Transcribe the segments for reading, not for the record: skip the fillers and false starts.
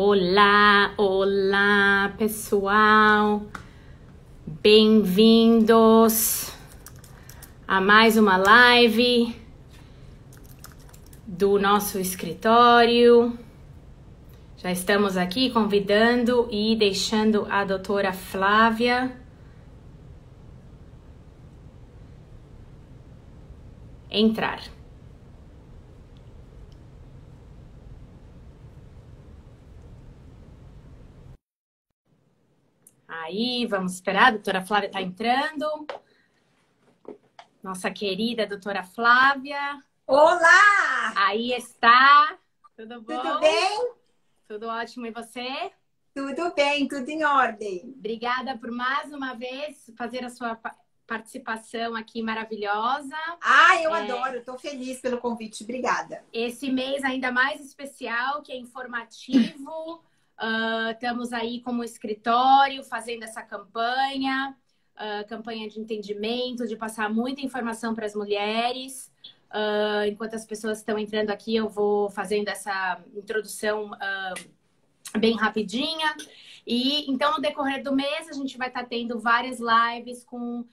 Olá, olá, pessoal. Bem-vindos a mais uma live do nosso escritório. Já estamos aqui convidando e deixando a doutora Flávia entrar. Aí, vamos esperar, a doutora Flávia está entrando. Nossa querida doutora Flávia. Olá! Aí está. Tudo bom? Tudo bem? Tudo ótimo. E você? Tudo bem, tudo em ordem. Obrigada por mais uma vez fazer a sua participação aqui maravilhosa. Eu adoro, estou feliz pelo convite, obrigada. Esse mês ainda mais especial, que é informativo. Estamos aí como escritório fazendo essa campanha, campanha de entendimento, de passar muita informação para as mulheres. Enquanto as pessoas estão entrando aqui, eu vou fazendo essa introdução bem rapidinha. E então, no decorrer do mês, a gente vai estar tendo várias lives com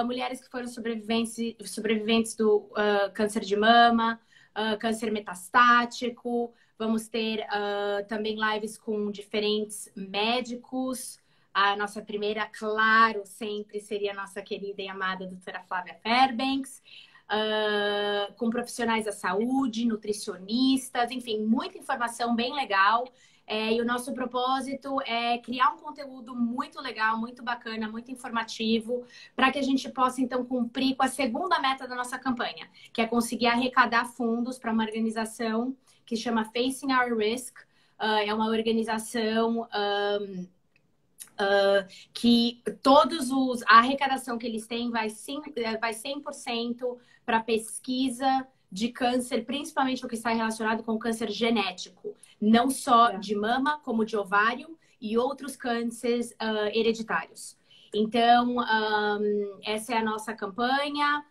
mulheres que foram sobreviventes do câncer de mama, câncer metastático. Vamos ter também lives com diferentes médicos. A nossa primeira, claro, sempre seria a nossa querida e amada doutora Flávia Fairbanks. Com profissionais da saúde, nutricionistas, enfim, muita informação bem legal. E o nosso propósito é criar um conteúdo muito legal, muito bacana, muito informativo, para que a gente possa, então, cumprir com a segunda meta da nossa campanha, que é conseguir arrecadar fundos para uma organização que chama Facing Our Risk. É uma organização que a arrecadação que eles têm vai 100% para pesquisa de câncer, principalmente o que está relacionado com câncer genético. Não só de mama, como de ovário e outros cânceres hereditários. Então, essa é a nossa campanha.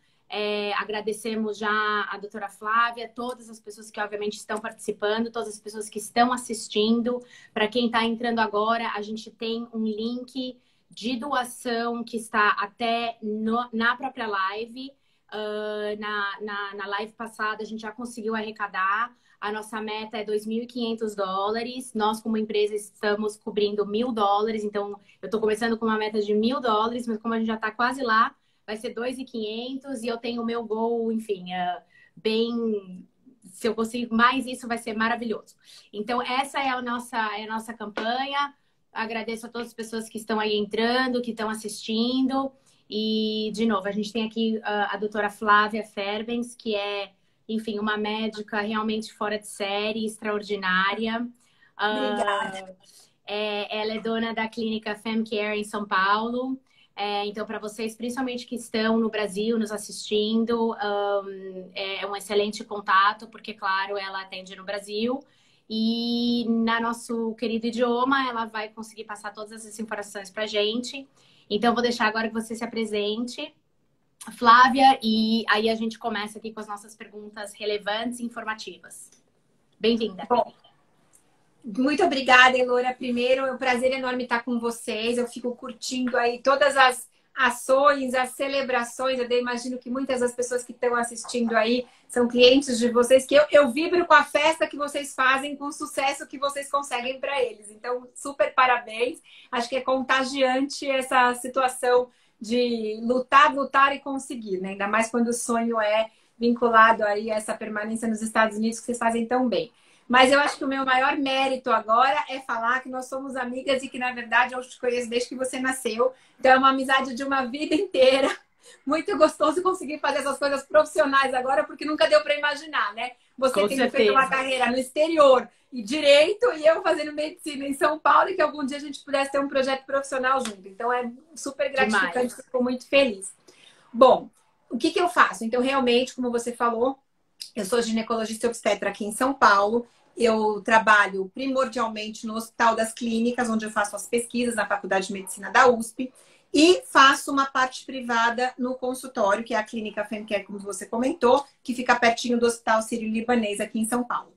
Agradecemos já a doutora Flávia, todas as pessoas que obviamente estão participando, todas as pessoas que estão assistindo. Para quem está entrando agora, a gente tem um link de doação que está até na própria live. Na live passada, a gente já conseguiu arrecadar. A nossa meta é $2.500. Nós, como empresa, estamos cobrindo $1.000. Então, eu estou começando com uma meta de $1.000, mas como a gente já está quase lá, vai ser 2.500 e eu tenho o meu goal, enfim, se eu conseguir mais isso, vai ser maravilhoso. Então, essa é a nossa campanha. Agradeço a todas as pessoas que estão aí entrando, que estão assistindo. E, de novo, a gente tem aqui a doutora Flávia Fairbanks, que é, enfim, uma médica realmente fora de série, extraordinária. Obrigada. Ela é dona da clínica FemCare em São Paulo. Então, para vocês, principalmente que estão no Brasil, nos assistindo, é um excelente contato, porque, claro, ela atende no Brasil. E, no nosso querido idioma, ela vai conseguir passar todas essas informações para a gente. Então, vou deixar agora que você se apresente, Flávia, e aí a gente começa aqui com as nossas perguntas relevantes e informativas. Bem-vinda. Bom, muito obrigada, Elora. Primeiro, é um prazer enorme estar com vocês. Eu fico curtindo aí todas as ações, as celebrações. Eu imagino que muitas das pessoas que estão assistindo aí são clientes de vocês, que eu vibro com a festa que vocês fazem, com o sucesso que vocês conseguem para eles. Então, super parabéns. Acho que é contagiante essa situação de lutar e conseguir, né? Ainda mais quando o sonho é vinculado aí a essa permanência nos Estados Unidos, que vocês fazem tão bem. Mas eu acho que o meu maior mérito agora é falar que nós somos amigas e que, na verdade, eu te conheço desde que você nasceu. Então, é uma amizade de uma vida inteira. Muito gostoso conseguir fazer essas coisas profissionais agora, porque nunca deu para imaginar, né? Você tendo feito uma carreira no exterior e direito, e eu fazendo medicina em São Paulo, e que algum dia a gente pudesse ter um projeto profissional junto. Então, é super gratificante, fico muito feliz. Bom, o que eu faço? Então, realmente, como você falou, eu sou ginecologista e obstetra aqui em São Paulo. Eu trabalho primordialmente no Hospital das Clínicas, onde eu faço as pesquisas na Faculdade de Medicina da USP. E faço uma parte privada no consultório, que é a Clínica FemCare, como você comentou, que fica pertinho do Hospital Sírio-Libanês aqui em São Paulo.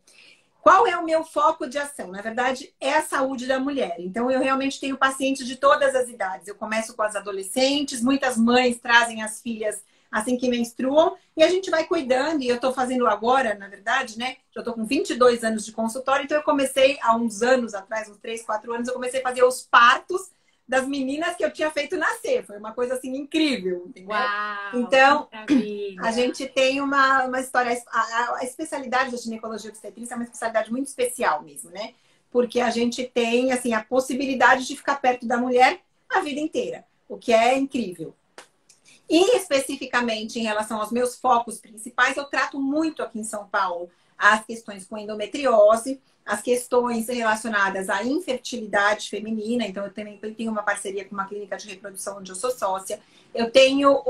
Qual é o meu foco de ação? Na verdade, é a saúde da mulher. Então, eu realmente tenho pacientes de todas as idades. Eu começo com as adolescentes, muitas mães trazem as filhas assim que menstruam, e a gente vai cuidando, e eu estou fazendo agora, na verdade, né? Eu estou com 22 anos de consultório, então eu comecei há uns anos atrás, uns 3, 4 anos, eu comecei a fazer os partos das meninas que eu tinha feito nascer. Foi uma coisa assim incrível, entendeu? Uau, então, que a gente tem uma história. A especialidade da ginecologia obstetrícia é uma especialidade muito especial mesmo, né? Porque a gente tem assim a possibilidade de ficar perto da mulher a vida inteira, o que é incrível. E especificamente em relação aos meus focos principais, eu trato muito aqui em São Paulo as questões com endometriose, as questões relacionadas à infertilidade feminina. Então, eu também tenho uma parceria com uma clínica de reprodução onde eu sou sócia. Eu tenho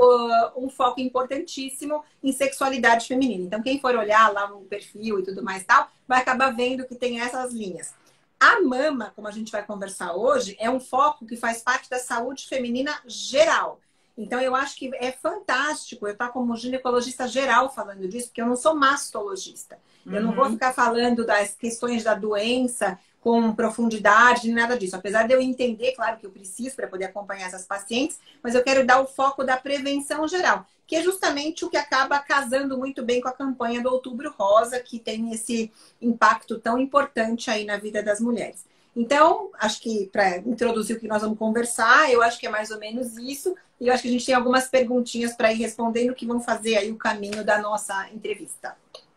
um foco importantíssimo em sexualidade feminina. Então, quem for olhar lá no perfil e tudo mais tal, vai acabar vendo que tem essas linhas. A mama, como a gente vai conversar hoje, é um foco que faz parte da saúde feminina geral. Então, eu acho que é fantástico eu estar como ginecologista geral falando disso, porque eu não sou mastologista. Eu não vou ficar falando das questões da doença com profundidade, nem nada disso. Apesar de eu entender, claro, que eu preciso para poder acompanhar essas pacientes, mas eu quero dar o foco da prevenção geral, que é justamente o que acaba casando muito bem com a campanha do Outubro Rosa, que tem esse impacto tão importante aí na vida das mulheres. Então, acho que para introduzir o que nós vamos conversar, eu acho que é mais ou menos isso. E eu acho que a gente tem algumas perguntinhas para ir respondendo que vão fazer aí o caminho da nossa entrevista.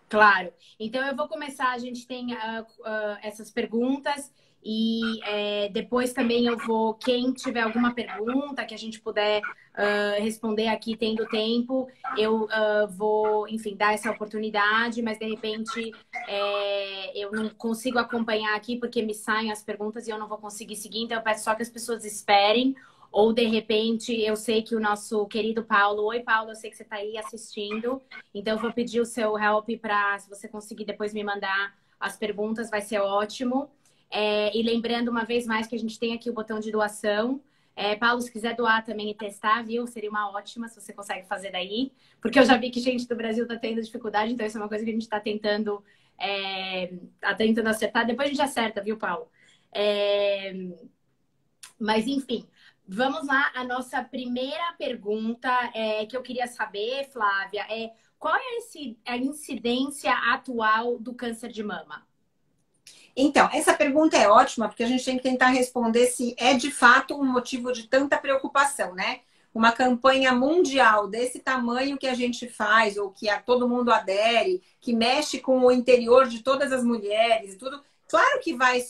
Claro. Então, eu vou começar. A gente tem essas perguntas e depois também eu vou... Quem tiver alguma pergunta que a gente puder responder aqui tendo tempo, eu vou, enfim, dar essa oportunidade, mas de repente eu não consigo acompanhar aqui porque me saem as perguntas e eu não vou conseguir seguir. Então, eu peço só que as pessoas esperem. Ou, de repente, eu sei que o nosso querido Paulo... Oi, Paulo, eu sei que você está aí assistindo. Então, eu vou pedir o seu help para, se você conseguir depois me mandar as perguntas, vai ser ótimo. E lembrando, uma vez mais, que a gente tem aqui o botão de doação. Paulo, se quiser doar também e testar, viu? Seria uma ótima se você consegue fazer daí. Porque eu já vi que gente do Brasil está tendo dificuldade, então isso é uma coisa que a gente está tentando acertar. Depois a gente acerta, viu, Paulo? Mas, enfim... Vamos lá, a nossa primeira pergunta que eu queria saber, Flávia, qual é a incidência atual do câncer de mama? Então, essa pergunta é ótima, porque a gente tem que tentar responder se é de fato um motivo de tanta preocupação, né? Uma campanha mundial desse tamanho que a gente faz, ou que todo mundo adere, que mexe com o interior de todas as mulheres e tudo... Claro que vai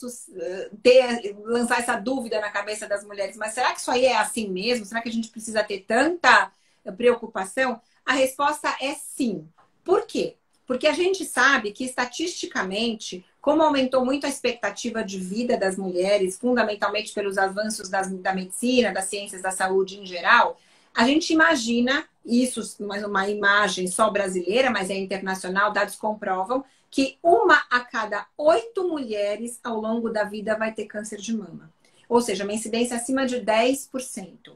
lançar essa dúvida na cabeça das mulheres, mas será que isso aí é assim mesmo? Será que a gente precisa ter tanta preocupação? A resposta é sim. Por quê? Porque a gente sabe que, estatisticamente, como aumentou muito a expectativa de vida das mulheres, fundamentalmente pelos avanços da medicina, das ciências da saúde em geral, a gente imagina, isso não é uma imagem só brasileira, mas é internacional, dados comprovam, que 1 a cada 8 mulheres ao longo da vida vai ter câncer de mama. Ou seja, uma incidência acima de 10%.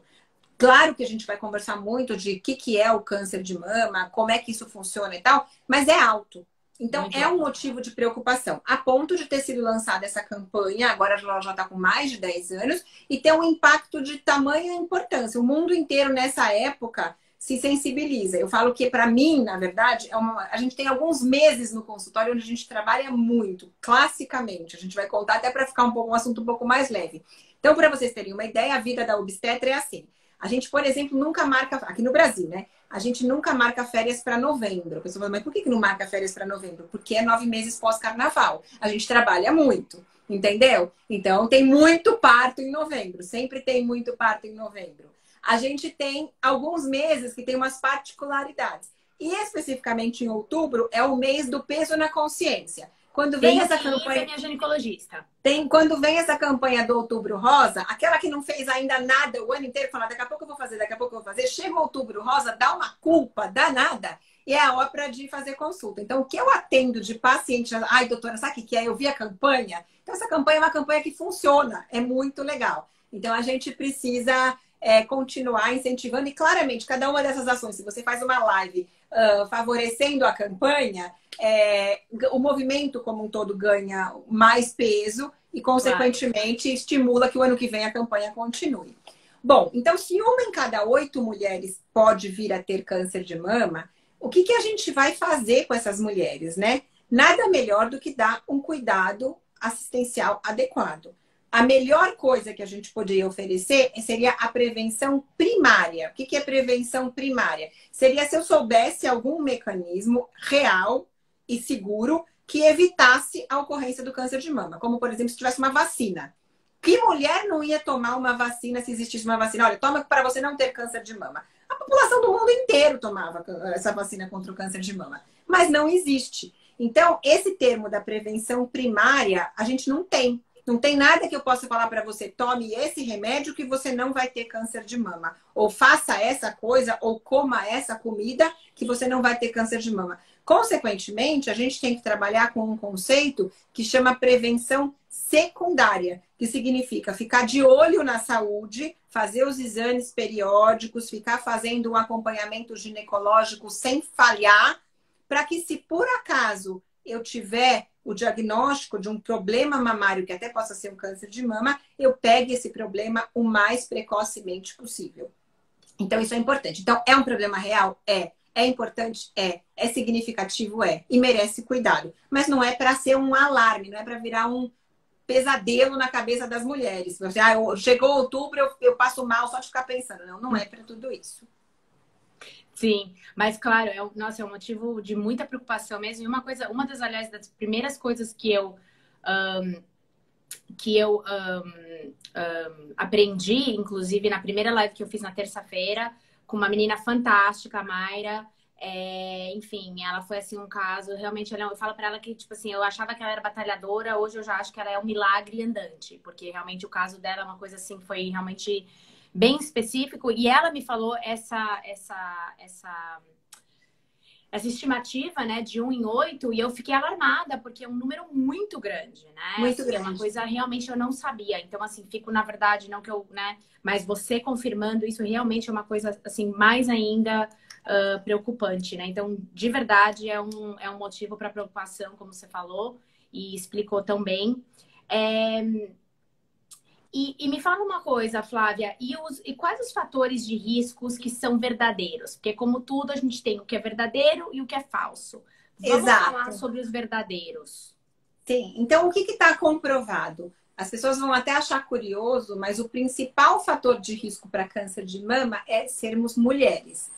Claro que a gente vai conversar muito de o que é o câncer de mama, como é que isso funciona e tal, mas é alto. Então, muito é um motivo de preocupação. A ponto de ter sido lançada essa campanha, agora ela já está com mais de 10 anos, e ter um impacto de tamanha importância. O mundo inteiro, nessa época, se sensibiliza. Eu falo que, para mim, na verdade, a gente tem alguns meses no consultório onde a gente trabalha muito, classicamente. A gente vai contar até para ficar um assunto um pouco mais leve. Então, para vocês terem uma ideia, a vida da obstetra é assim. A gente, por exemplo, nunca marca... Aqui no Brasil, né? A gente nunca marca férias para novembro. A pessoa fala, mas por que não marca férias para novembro? Porque é 9 meses pós-carnaval. A gente trabalha muito, entendeu? Então, tem muito parto em novembro. Sempre tem muito parto em novembro. A gente tem alguns meses que tem umas particularidades. E especificamente em outubro é o mês do peso na consciência. Quando vem essa campanha... minha ginecologista. Quando vem essa campanha do Outubro Rosa, aquela que não fez ainda nada o ano inteiro, fala, daqui a pouco eu vou fazer, daqui a pouco eu vou fazer. Chega o Outubro Rosa, dá uma culpa danada e é a hora de fazer consulta. Então, o que eu atendo de paciente... Ai, doutora, sabe o que é? Eu vi a campanha. Então, essa campanha é uma campanha que funciona. É muito legal. Então, a gente precisa continuar incentivando. E claramente, cada uma dessas ações, se você faz uma live favorecendo a campanha, o movimento como um todo ganha mais peso e, consequentemente, estimula que o ano que vem a campanha continue. Bom, então, se uma em cada 8 mulheres pode vir a ter câncer de mama, o que a gente vai fazer com essas mulheres, né? Nada melhor do que dar um cuidado assistencial adequado. A melhor coisa que a gente poderia oferecer seria a prevenção primária. O que é prevenção primária? Seria se eu soubesse algum mecanismo real e seguro que evitasse a ocorrência do câncer de mama. Como, por exemplo, se tivesse uma vacina. Que mulher não ia tomar uma vacina se existisse uma vacina? Olha, toma para você não ter câncer de mama. A população do mundo inteiro tomava essa vacina contra o câncer de mama. Mas não existe. Então, esse termo da prevenção primária, a gente não tem. Não tem nada que eu possa falar para você, tome esse remédio que você não vai ter câncer de mama. Ou faça essa coisa, ou coma essa comida que você não vai ter câncer de mama. Consequentemente, a gente tem que trabalhar com um conceito que chama prevenção secundária, que significa ficar de olho na saúde, fazer os exames periódicos, ficar fazendo um acompanhamento ginecológico sem falhar, para que, se por acaso eu tiver o diagnóstico de um problema mamário, que até possa ser um câncer de mama, eu pegue esse problema o mais precocemente possível. Então, isso é importante. Então, é um problema real? É. É importante? É. É significativo? É. E merece cuidado. Mas não é para ser um alarme, não é para virar um pesadelo na cabeça das mulheres. Você, chegou outubro, eu passo mal só de ficar pensando. Não, não é para tudo isso. Sim, mas claro, é um motivo de muita preocupação mesmo. E uma das, aliás, das primeiras coisas que eu aprendi, inclusive na primeira live que eu fiz na terça-feira, com uma menina fantástica, a Mayra. Enfim, ela foi assim um caso, realmente eu falo pra ela que, tipo assim, eu achava que ela era batalhadora, hoje eu já acho que ela é um milagre andante, porque realmente o caso dela é uma coisa assim, foi realmente bem específico, e ela me falou essa estimativa, né, de 1 em 8, e eu fiquei alarmada, porque é um número muito grande, né? Muito assim, grande. É uma coisa realmente eu não sabia. Então, assim, fico, na verdade, não que eu, né, mas você confirmando isso realmente é uma coisa, assim, mais ainda preocupante, né? Então, de verdade, é um motivo para preocupação, como você falou, e explicou tão bem. E me fala uma coisa, Flávia, e quais os fatores de riscos que são verdadeiros? Porque, como tudo, a gente tem o que é verdadeiro e o que é falso. Vamos falar sobre os verdadeiros. Sim, então o que está comprovado? As pessoas vão até achar curioso, mas o principal fator de risco para câncer de mama é sermos mulheres.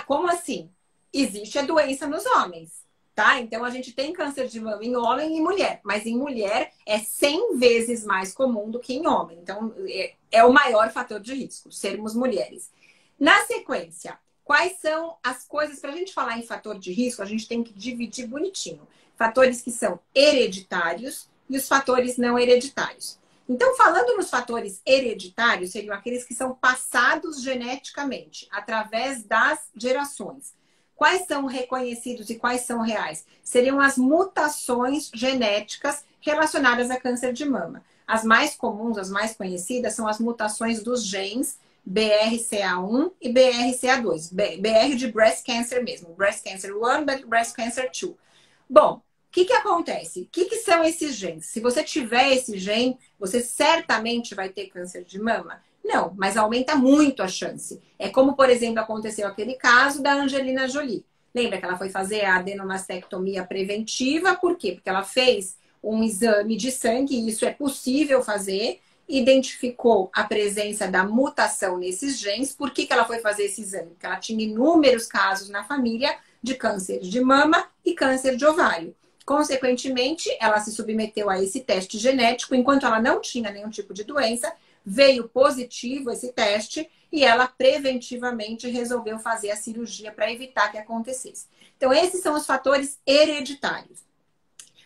Como assim? Existe a doença nos homens. Tá? Então, a gente tem câncer de mama em homem e mulher, mas em mulher é 100 vezes mais comum do que em homem. Então, é o maior fator de risco, sermos mulheres. Na sequência, quais são as coisas, para a gente falar em fator de risco, a gente tem que dividir bonitinho. Fatores que são hereditários e os fatores não hereditários. Então, falando nos fatores hereditários, seriam aqueles que são passados geneticamente, através das gerações. Quais são reconhecidos e quais são reais? Seriam as mutações genéticas relacionadas a câncer de mama. As mais comuns, as mais conhecidas, são as mutações dos genes BRCA1 e BRCA2. BR de breast cancer mesmo. Breast cancer 1, breast cancer 2. Bom, o que acontece? O que são esses genes? Se você tiver esse gene, você certamente vai ter câncer de mama? Não, mas aumenta muito a chance. É como, por exemplo, aconteceu aquele caso da Angelina Jolie. Lembra que ela foi fazer a adenomastectomia preventiva? Por quê? Porque ela fez um exame de sangue, e isso é possível fazer, identificou a presença da mutação nesses genes. Por que ela foi fazer esse exame? Porque ela tinha inúmeros casos na família de câncer de mama e câncer de ovário. Consequentemente, ela se submeteu a esse teste genético, enquanto ela não tinha nenhum tipo de doença. Veio positivo esse teste e ela preventivamente resolveu fazer a cirurgia para evitar que acontecesse. Então, esses são os fatores hereditários.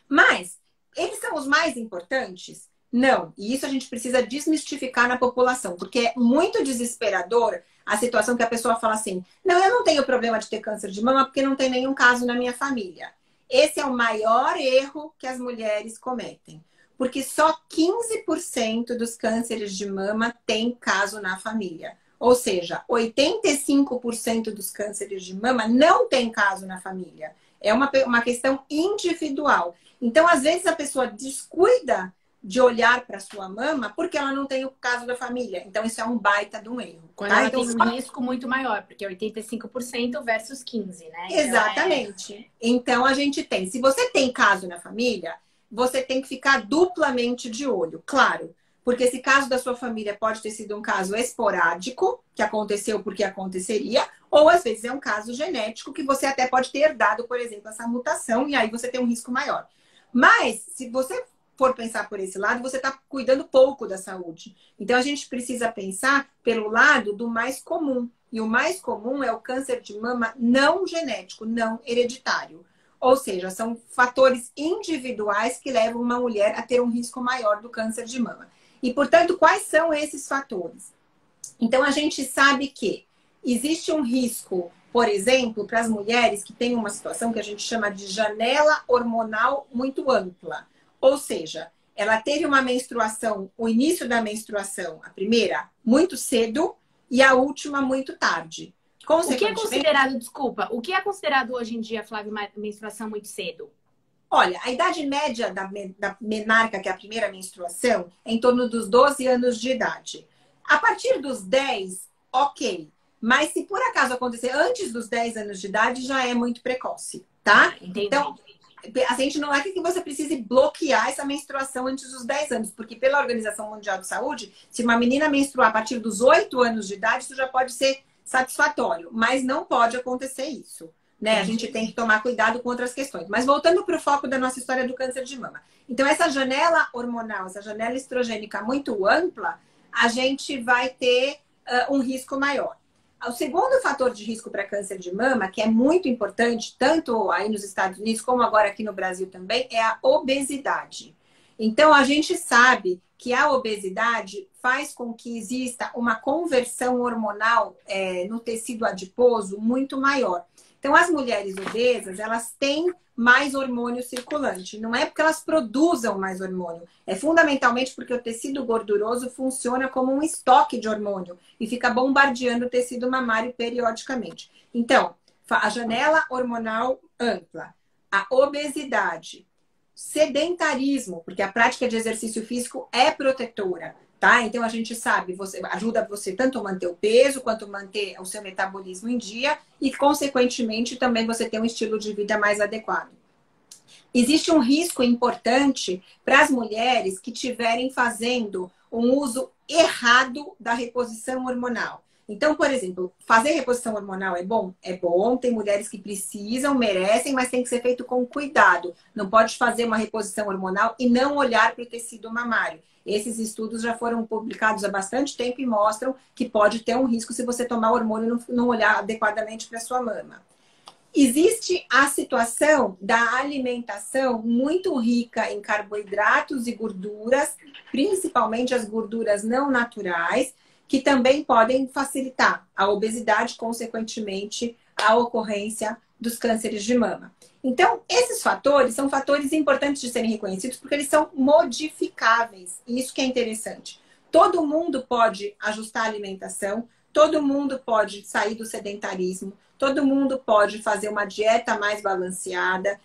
Mas, eles são os mais importantes? Não. E isso a gente precisa desmistificar na população, porque é muito desesperador a situação que a pessoa fala assim: não, eu não tenho problema de ter câncer de mama porque não tem nenhum caso na minha família. Esse é o maior erro que as mulheres cometem. Porque só 15% dos cânceres de mama tem caso na família. Ou seja, 85% dos cânceres de mama não tem caso na família. É uma questão individual. Então, às vezes, a pessoa descuida de olhar para sua mama porque ela não tem o caso da família. Então, isso é um baita de um erro. Quando tá? ela Então, tem um risco muito maior, porque é 85% versus 15%, né? Exatamente. Então, a gente tem. Se você tem caso na família, você tem que ficar duplamente de olho. Claro, porque esse caso da sua família pode ter sido um caso esporádico, que aconteceu porque aconteceria, ou às vezes é um caso genético que você até pode ter herdado, por exemplo, essa mutação, e aí você tem um risco maior. Mas, se você for pensar por esse lado, você está cuidando pouco da saúde. Então, a gente precisa pensar pelo lado do mais comum. E o mais comum é o câncer de mama não genético, não hereditário. Ou seja, são fatores individuais que levam uma mulher a ter um risco maior do câncer de mama. E, portanto, quais são esses fatores? Então, a gente sabe que existe um risco, por exemplo, para as mulheres que têm uma situação que a gente chama de janela hormonal muito ampla. Ou seja, ela teve uma menstruação, o início da menstruação, a primeira, muito cedo e a última muito tarde. O que é considerado, desculpa, o que é considerado hoje em dia, Flávia, uma menstruação muito cedo? Olha, a idade média da menarca, que é a primeira menstruação, é em torno dos 12 anos de idade. A partir dos 10, ok. Mas se por acaso acontecer antes dos 10 anos de idade, já é muito precoce, tá? Entendi. Então, a gente não é que você precise bloquear essa menstruação antes dos 10 anos, porque pela Organização Mundial de Saúde, se uma menina menstruar a partir dos 8 anos de idade, isso já pode ser satisfatório, mas não pode acontecer isso, né? A gente tem que tomar cuidado com outras questões. Mas voltando para o foco da nossa história do câncer de mama. Então, essa janela hormonal, essa janela estrogênica muito ampla, a gente vai ter um risco maior. O segundo fator de risco para câncer de mama, que é muito importante, tanto aí nos Estados Unidos como agora aqui no Brasil também, é a obesidade. Então, a gente sabe que a obesidade faz com que exista uma conversão hormonal no tecido adiposo muito maior. Então, as mulheres obesas, elas têm mais hormônio circulante. Não é porque elas produzam mais hormônio. É fundamentalmente porque o tecido gorduroso funciona como um estoque de hormônio e fica bombardeando o tecido mamário periodicamente. Então, a janela hormonal ampla, a obesidade, sedentarismo, porque a prática de exercício físico é protetora, tá? Então a gente sabe, ajuda você tanto a manter o peso quanto manter o seu metabolismo em dia e, consequentemente, também você ter um estilo de vida mais adequado. Existe um risco importante para as mulheres que estiverem fazendo um uso errado da reposição hormonal. Então, por exemplo, fazer reposição hormonal é bom? É bom, tem mulheres que precisam, merecem, mas tem que ser feito com cuidado. Não pode fazer uma reposição hormonal e não olhar para o tecido mamário. Esses estudos já foram publicados há bastante tempo e mostram que pode ter um risco se você tomar hormônio e não olhar adequadamente para a sua mama. Existe a situação da alimentação muito rica em carboidratos e gorduras, principalmente as gorduras não naturais, que também podem facilitar a obesidade, consequentemente, a ocorrência dos cânceres de mama. Então, esses fatores são fatores importantes de serem reconhecidos porque eles são modificáveis. E isso que é interessante. Todo mundo pode ajustar a alimentação, todo mundo pode sair do sedentarismo, todo mundo pode fazer uma dieta mais balanceada,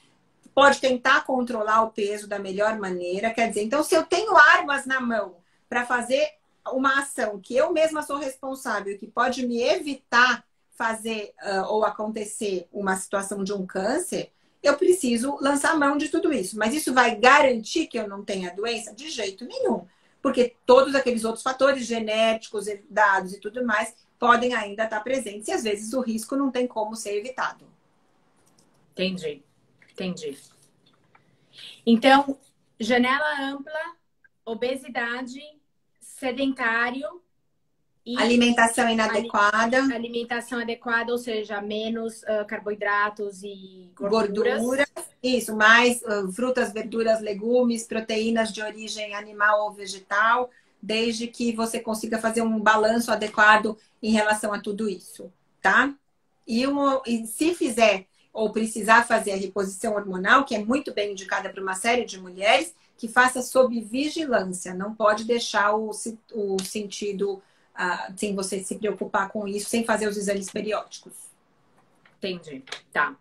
pode tentar controlar o peso da melhor maneira. Quer dizer, então, se eu tenho armas na mão para fazer uma ação que eu mesma sou responsável, que pode me evitar fazer ou acontecer uma situação de um câncer, eu preciso lançar mão de tudo isso. Mas isso vai garantir que eu não tenha doença? De jeito nenhum. Porque todos aqueles outros fatores genéticos, dados e tudo mais podem ainda estar presentes. E às vezes o risco não tem como ser evitado. Entendi. Então, janela ampla, obesidade, sedentário e alimentação inadequada. Alimentação adequada, ou seja, menos carboidratos e gorduras. Isso, mais frutas, verduras, legumes, proteínas de origem animal ou vegetal, desde que você consiga fazer um balanço adequado em relação a tudo isso, tá? E se fizer ou precisar fazer a reposição hormonal, que é muito bem indicada para uma série de mulheres, que faça sob vigilância, não pode deixar o sentido sem você se preocupar com isso, sem fazer os exames periódicos. Entendi. Tá.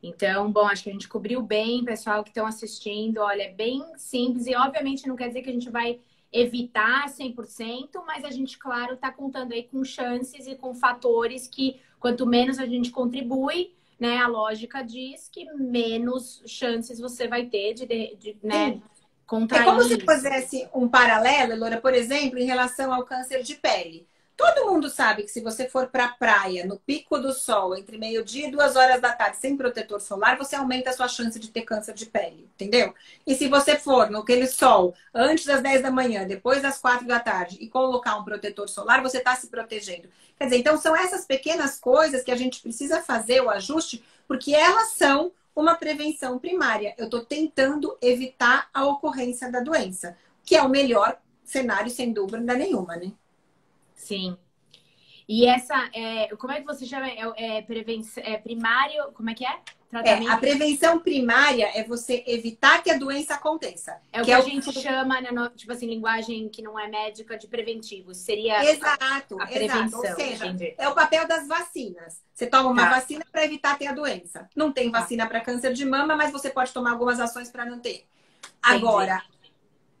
Então, bom, acho que a gente cobriu bem, pessoal que estão assistindo. Olha, é bem simples e, obviamente, não quer dizer que a gente vai evitar 100%, mas a gente, claro, está contando aí com chances e com fatores que, quanto menos a gente contribui, né, a lógica diz que menos chances você vai ter de né, contrair. É como se isso. fizesse um paralelo, Elora, por exemplo, em relação ao câncer de pele. Todo mundo sabe que se você for para a praia, no pico do sol, entre meio-dia e 2 horas da tarde, sem protetor solar, você aumenta a sua chance de ter câncer de pele, entendeu? E se você for naquele sol, antes das 10 da manhã, depois das 4 da tarde, e colocar um protetor solar, você está se protegendo. Quer dizer, então são essas pequenas coisas que a gente precisa fazer o ajuste, porque elas são uma prevenção primária. Eu estou tentando evitar a ocorrência da doença, que é o melhor cenário, sem dúvida nenhuma, né? Sim. E essa, como é que você chama? Prevenção, primário, como é que é? A prevenção primária é você evitar que a doença aconteça. É o que a gente chama, tipo assim, linguagem que não é médica, de preventivo. Seria exato, a prevenção. Ou seja, entendi. É o papel das vacinas. Você toma uma vacina para evitar ter a doença. Não tem vacina para câncer de mama, mas você pode tomar algumas ações para não ter. Agora,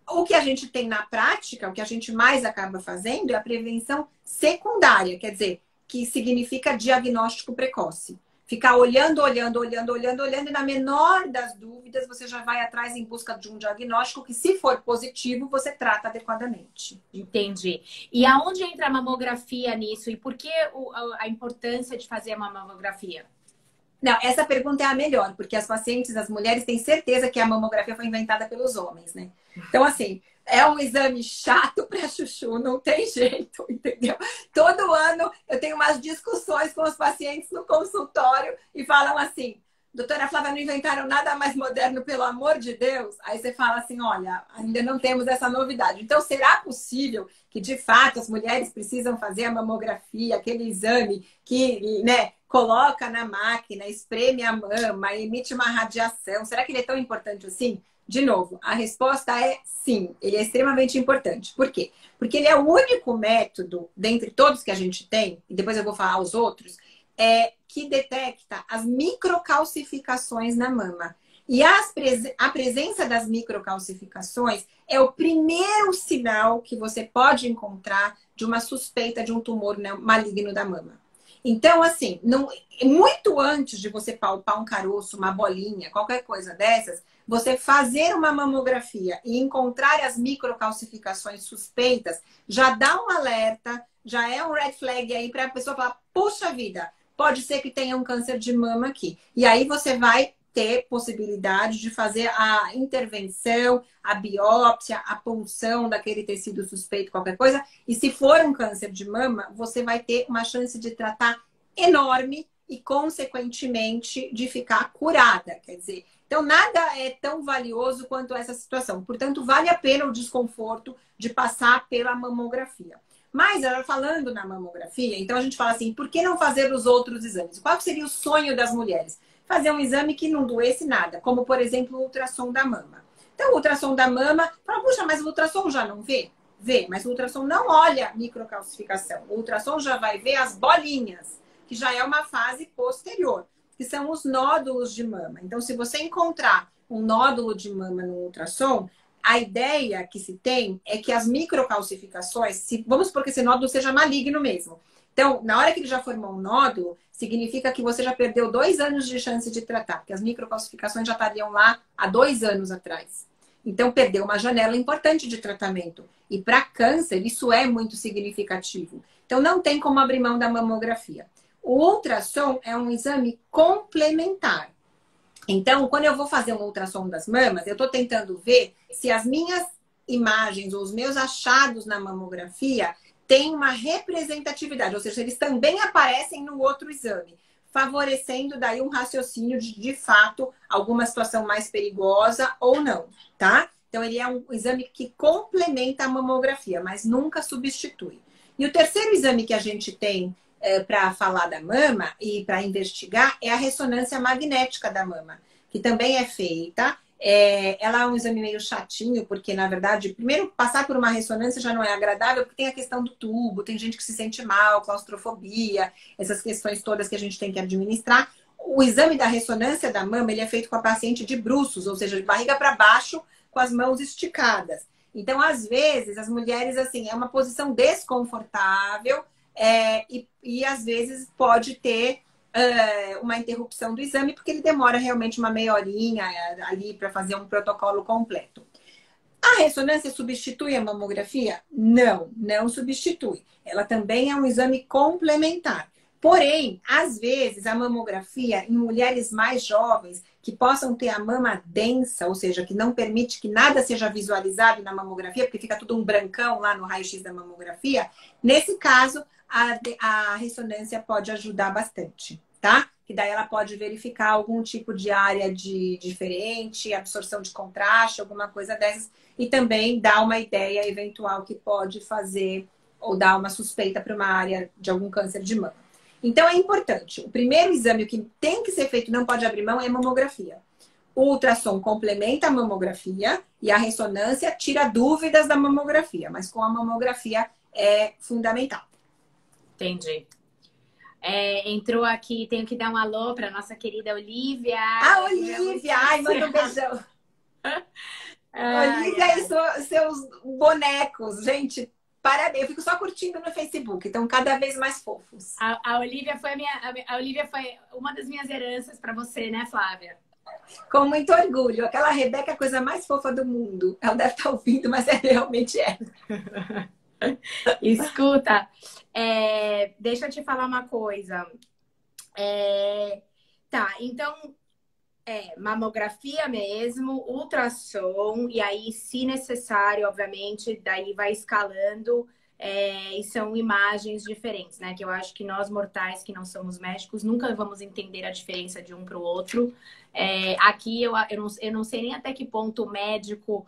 o que a gente tem na prática, o que a gente mais acaba fazendo é a prevenção secundária, quer dizer, que significa diagnóstico precoce. Ficar olhando, e na menor das dúvidas, você já vai atrás em busca de um diagnóstico que, se for positivo, você trata adequadamente. Entendi. E aonde entra a mamografia nisso? E por que a importância de fazer uma mamografia? Não, essa pergunta é a melhor, porque as pacientes, as mulheres, têm certeza que a mamografia foi inventada pelos homens, né? Então, assim, é um exame chato para chuchu, não tem jeito, entendeu? Todo ano eu tenho umas discussões com os pacientes no consultório e falam assim: doutora Flávia, não inventaram nada mais moderno, pelo amor de Deus? Aí você fala assim: olha, ainda não temos essa novidade. Então, será possível que, de fato, as mulheres precisam fazer a mamografia, aquele exame que, né, coloca na máquina, espreme a mama, emite uma radiação? Será que ele é tão importante assim? De novo, a resposta é sim, ele é extremamente importante. Por quê? Porque ele é o único método, dentre todos que a gente tem, e depois eu vou falar os outros, que detecta as microcalcificações na mama. E a presença das microcalcificações é o primeiro sinal que você pode encontrar de uma suspeita de um tumor maligno da mama. Então, assim, muito antes de você palpar um caroço, uma bolinha, qualquer coisa dessas, você fazer uma mamografia e encontrar as microcalcificações suspeitas, já dá um alerta, já é um red flag aí para a pessoa falar: puxa vida, pode ser que tenha um câncer de mama aqui. E aí você vai ter possibilidade de fazer a intervenção, a biópsia, a punção daquele tecido suspeito, qualquer coisa. E se for um câncer de mama, você vai ter uma chance de tratar enorme e, consequentemente, de ficar curada. Quer dizer, então nada é tão valioso quanto essa situação. Portanto, vale a pena o desconforto de passar pela mamografia. Mas, falando na mamografia, então a gente fala assim: por que não fazer os outros exames? Qual seria o sonho das mulheres? Fazer um exame que não doesse nada, como, por exemplo, o ultrassom da mama. Então, o ultrassom da mama, fala: puxa, mas o ultrassom já não vê? Vê, mas o ultrassom não olha microcalcificação. O ultrassom já vai ver as bolinhas, que já é uma fase posterior, que são os nódulos de mama. Então, se você encontrar um nódulo de mama no ultrassom, a ideia que se tem é que as microcalcificações, vamos supor que esse nódulo seja maligno mesmo. Então, na hora que ele já formou um nódulo, significa que você já perdeu 2 anos de chance de tratar, porque as microcalcificações já estariam lá há 2 anos atrás. Então, perdeu uma janela importante de tratamento. E para câncer, isso é muito significativo. Então, não tem como abrir mão da mamografia. O ultrassom é um exame complementar. Então, quando eu vou fazer um ultrassom das mamas, eu estou tentando ver se as minhas imagens ou os meus achados na mamografia têm uma representatividade, ou seja, eles também aparecem no outro exame, favorecendo daí um raciocínio de fato, alguma situação mais perigosa ou não, tá? Então, ele é um exame que complementa a mamografia, mas nunca substitui. E o terceiro exame que a gente tem para falar da mama e para investigar é a ressonância magnética da mama, que também é feita. Ela é um exame meio chatinho, porque, na verdade, primeiro, passar por uma ressonância já não é agradável, porque tem a questão do tubo, tem gente que se sente mal, claustrofobia, essas questões todas que a gente tem que administrar. O exame da ressonância da mama, ele é feito com a paciente de bruços, ou seja, de barriga para baixo, com as mãos esticadas. Então, às vezes, as mulheres, assim, é uma posição desconfortável e às vezes pode ter uma interrupção do exame, porque ele demora realmente uma meia horinha ali para fazer um protocolo completo. A ressonância substitui a mamografia? Não, não substitui. Ela também é um exame complementar. Porém, às vezes, a mamografia em mulheres mais jovens que possam ter a mama densa, ou seja, que não permite que nada seja visualizado na mamografia, porque fica tudo um brancão lá no raio-x da mamografia, nesse caso, a ressonância pode ajudar bastante, tá? Que daí ela pode verificar algum tipo de área diferente, absorção de contraste, alguma coisa dessas, e também dar uma ideia eventual que pode fazer ou dar uma suspeita para uma área de algum câncer de mama. Então é importante. O primeiro exame que tem que ser feito, não pode abrir mão, é a mamografia. O ultrassom complementa a mamografia e a ressonância tira dúvidas da mamografia, mas com a mamografia é fundamental. Entendi. Entrou aqui, tenho que dar um alô para nossa querida Olivia. Olivia! Ai, manda um beijão. Olivia e seus bonecos, gente. Parabéns, eu fico só curtindo no Facebook, então cada vez mais fofos. A Olivia foi a Olivia foi uma das minhas heranças para você, né, Flávia? Com muito orgulho. Aquela Rebeca é a coisa mais fofa do mundo. Ela deve estar ouvindo, mas realmente é. Escuta, deixa eu te falar uma coisa. Tá, então mamografia mesmo, ultrassom, e aí, se necessário, obviamente, daí vai escalando, e são imagens diferentes, né? Que eu acho que nós mortais, que não somos médicos, nunca vamos entender a diferença de um para o outro. Aqui eu não sei nem até que ponto o médico.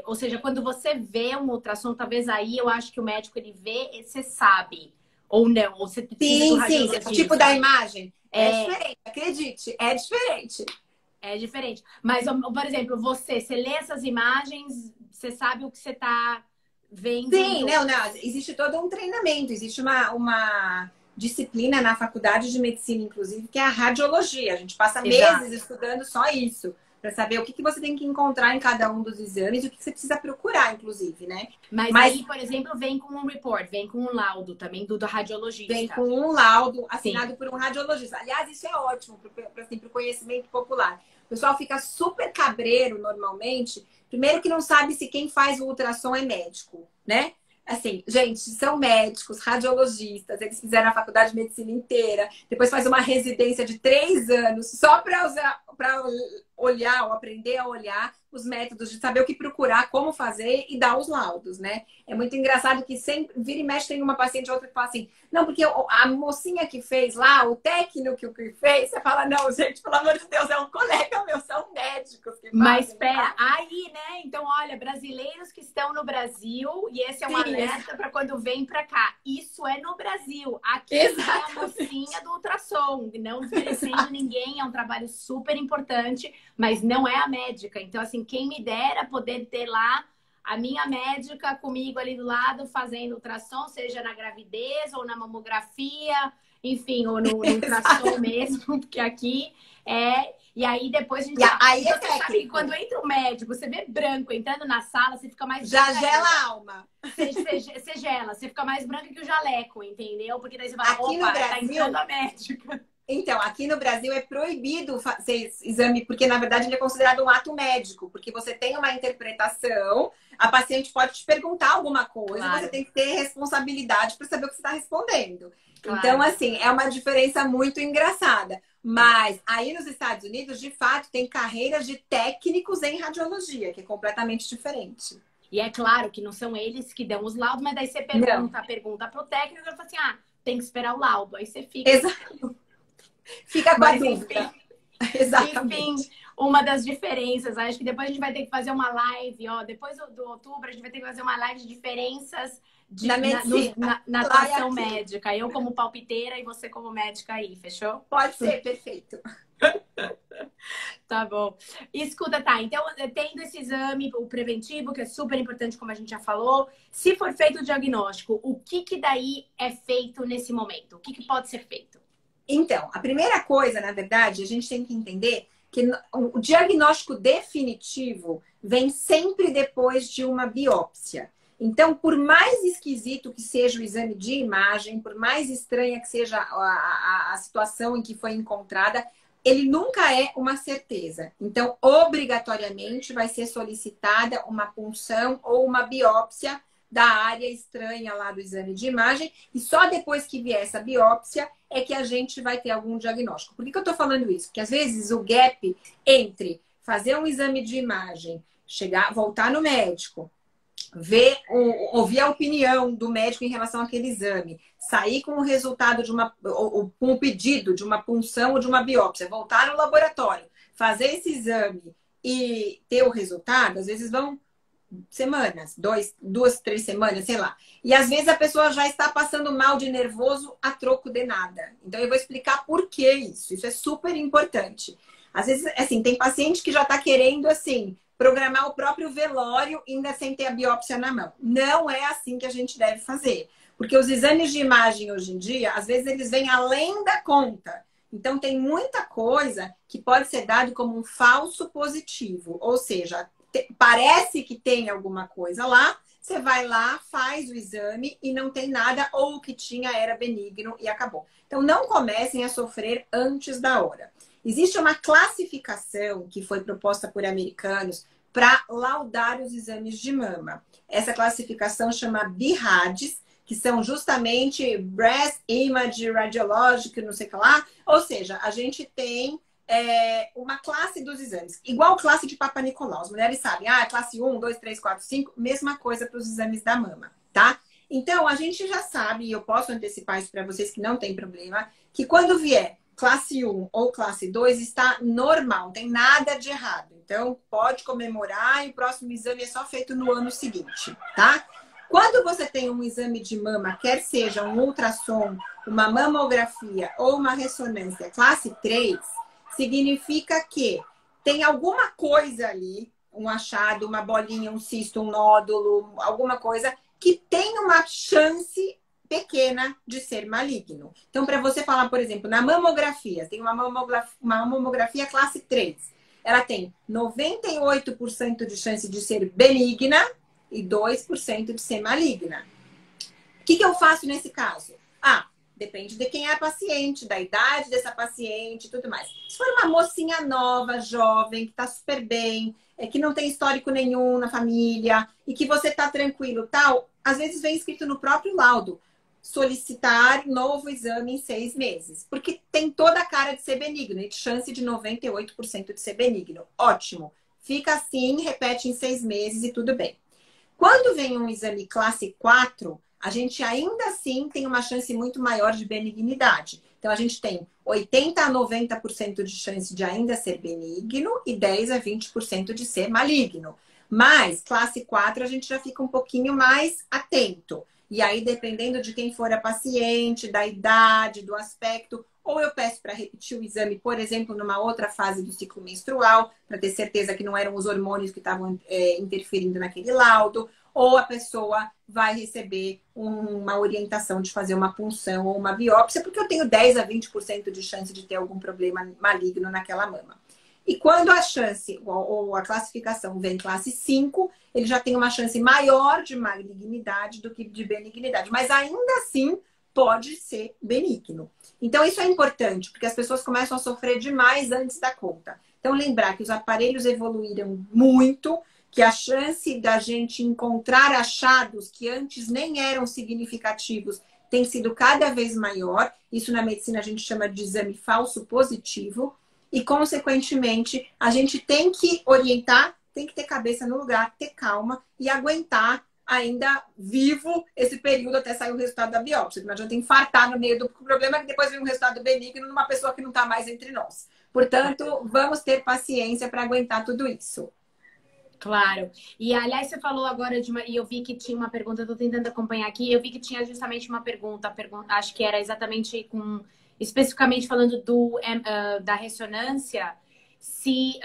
Ou seja, quando você vê um ultrassom, talvez aí eu acho que o médico ele vê, você sabe. Ou não, ou você precisa sim, o tipo da imagem é diferente, acredite, é diferente. É diferente. Mas, por exemplo, você lê essas imagens, você sabe o que você está vendo? Sim, não, existe todo um treinamento, existe uma disciplina na faculdade de medicina, inclusive, que é a radiologia. A gente passa meses estudando só isso, para saber o que você tem que encontrar em cada um dos exames e o que você precisa procurar, inclusive, né? Mas aí, por exemplo, vem com um report, vem com um laudo também do radiologista. Vem com um laudo assinado por um radiologista. Aliás, isso é ótimo para o conhecimento popular. O pessoal fica super cabreiro, normalmente. Primeiro que não sabe se quem faz o ultrassom é médico, né? Assim, gente, são médicos, radiologistas, eles fizeram a faculdade de medicina inteira, depois faz uma residência de 3 anos só para olhar ou aprender a olhar os métodos, de saber o que procurar, como fazer e dar os laudos, né? É muito engraçado que sempre vira e mexe tem uma paciente ou outra que fala assim, não, porque a mocinha que fez lá, o técnico que fez, você fala, não, gente, pelo amor de Deus, é um colega meu, são médicos que fazem. Mas espera, aí, né? Então, olha, brasileiros que estão no Brasil, e esse é um alerta para quando vem para cá. Isso é no Brasil. Aqui é a mocinha do ultrassom, não desmerecendo ninguém, é um trabalho super importante, mas não é a médica. Então, assim, quem me dera poder ter lá a minha médica comigo ali do lado fazendo ultrassom, seja na gravidez ou na mamografia, enfim, ou no ultrassom mesmo, porque aqui E aí depois a gente... aí você sabe que quando entra o médico, você vê branco entrando na sala, você fica mais... Já gela a alma. Você gela, você fica mais branca que o jaleco, entendeu? Porque daí você fala, aqui opa, Brasil, tá entrando a médica. Então, aqui no Brasil é proibido fazer exame, porque na verdade ele é considerado um ato médico, porque você tem uma interpretação, a paciente pode te perguntar alguma coisa, claro. Você tem que ter responsabilidade para saber o que você está respondendo. Claro. Então, assim, é uma diferença muito engraçada. Mas aí nos Estados Unidos, de fato, tem carreiras de técnicos em radiologia, que é completamente diferente. E é claro que não são eles que dão os laudos, mas daí você pergunta para o técnico, ele fala assim, tem que esperar o laudo. Aí você fica... Exato. Fica com a dúvida. Exatamente. Enfim, uma das diferenças. Acho que depois a gente vai ter que fazer uma live, ó. Depois do outubro, a gente vai ter que fazer uma live de diferenças Na medicina. na Lá e atuação aqui. médica. Eu como palpiteira e você como médica aí, fechou? Pode ser, perfeito. Tá bom. E escuta, tá. Então, tendo esse exame, o preventivo, que é super importante, como a gente já falou, se for feito o diagnóstico, o que que daí é feito nesse momento? O que que pode ser feito? Então, a primeira coisa, na verdade, a gente tem que entender que o diagnóstico definitivo vem sempre depois de uma biópsia. Então, por mais esquisito que seja o exame de imagem, por mais estranha que seja a situação em que foi encontrada, ele nunca é uma certeza. Então, obrigatoriamente vai ser solicitada uma punção ou uma biópsia da área estranha lá do exame de imagem, e só depois que vier essa biópsia é que a gente vai ter algum diagnóstico. Por que eu tô falando isso? Porque às vezes o gap entre fazer um exame de imagem, chegar, voltar no médico, ouvir a opinião do médico em relação àquele exame, sair com o resultado de com o pedido de uma punção ou de uma biópsia, voltar no laboratório, fazer esse exame e ter o resultado, às vezes vão semanas, 2, 3 semanas, sei lá. E às vezes a pessoa já está passando mal de nervoso a troco de nada. Então eu vou explicar por que isso. Isso é super importante. Às vezes, assim, tem paciente que já está querendo, assim, programar o próprio velório ainda sem ter a biópsia na mão. Não é assim que a gente deve fazer. Porque os exames de imagem hoje em dia, às vezes eles vêm além da conta. Então tem muita coisa que pode ser dado como um falso positivo. Ou seja, parece que tem alguma coisa lá, você vai lá, faz o exame e não tem nada, ou o que tinha era benigno e acabou. Então, não comecem a sofrer antes da hora. Existe uma classificação que foi proposta por americanos para laudar os exames de mama. Essa classificação chama BIRADS, que são justamente Breast Image Radiologic, não sei o que lá. Ou seja, a gente tem uma classe dos exames. Igual classe de Papa Nicolau. As mulheres sabem, classe 1, 2, 3, 4, 5, mesma coisa para os exames da mama, tá? Então, a gente já sabe, e eu posso antecipar isso para vocês que não tem problema, que quando vier classe 1 ou classe 2 está normal, não tem nada de errado. Então, pode comemorar e o próximo exame é só feito no ano seguinte, tá? Quando você tem um exame de mama, quer seja um ultrassom, uma mamografia ou uma ressonância classe 3, significa que tem alguma coisa ali, um achado, uma bolinha, um cisto, um nódulo, alguma coisa que tem uma chance pequena de ser maligno. Então, para você falar, por exemplo, na mamografia, tem uma mamografia classe 3. Ela tem 98% de chance de ser benigna e 2% de ser maligna. O que eu faço nesse caso? Depende de quem é a paciente, da idade dessa paciente e tudo mais. Se for uma mocinha nova, jovem, que tá super bem, que não tem histórico nenhum na família e que você tá tranquilo, tal, às vezes vem escrito no próprio laudo, solicitar novo exame em 6 meses. Porque tem toda a cara de ser benigno e chance de 98% de ser benigno. Ótimo. Fica assim, repete em 6 meses e tudo bem. Quando vem um exame classe 4, a gente ainda assim tem uma chance muito maior de benignidade. Então, a gente tem 80% a 90% de chance de ainda ser benigno e 10% a 20% de ser maligno. Mas, classe 4, a gente já fica um pouquinho mais atento. E aí, dependendo de quem for a paciente, da idade, do aspecto, ou eu peço para repetir o exame, por exemplo, numa outra fase do ciclo menstrual, para ter certeza que não eram os hormônios que estavam interferindo naquele laudo, ou a pessoa vai receber uma orientação de fazer uma punção ou uma biópsia, porque eu tenho 10% a 20% de chance de ter algum problema maligno naquela mama. E quando a chance ou a classificação vem classe 5, ele já tem uma chance maior de malignidade do que de benignidade. Mas ainda assim pode ser benigno. Então isso é importante, porque as pessoas começam a sofrer demais antes da conta. Então lembrar que os aparelhos evoluíram muito, que a chance da gente encontrar achados que antes nem eram significativos tem sido cada vez maior. Isso na medicina a gente chama de exame falso positivo. E, consequentemente, a gente tem que orientar, tem que ter cabeça no lugar, ter calma e aguentar ainda vivo esse período até sair o resultado da biópsia. Não adianta infartar no meio do problema, que depois vem um resultado benigno numa pessoa que não está mais entre nós. Portanto, vamos ter paciência para aguentar tudo isso. Claro. E, aliás, você falou agora de uma... E eu vi que tinha uma pergunta, eu tô tentando acompanhar aqui. Eu vi que tinha justamente uma pergunta, acho que era exatamente com... Especificamente falando da ressonância, se...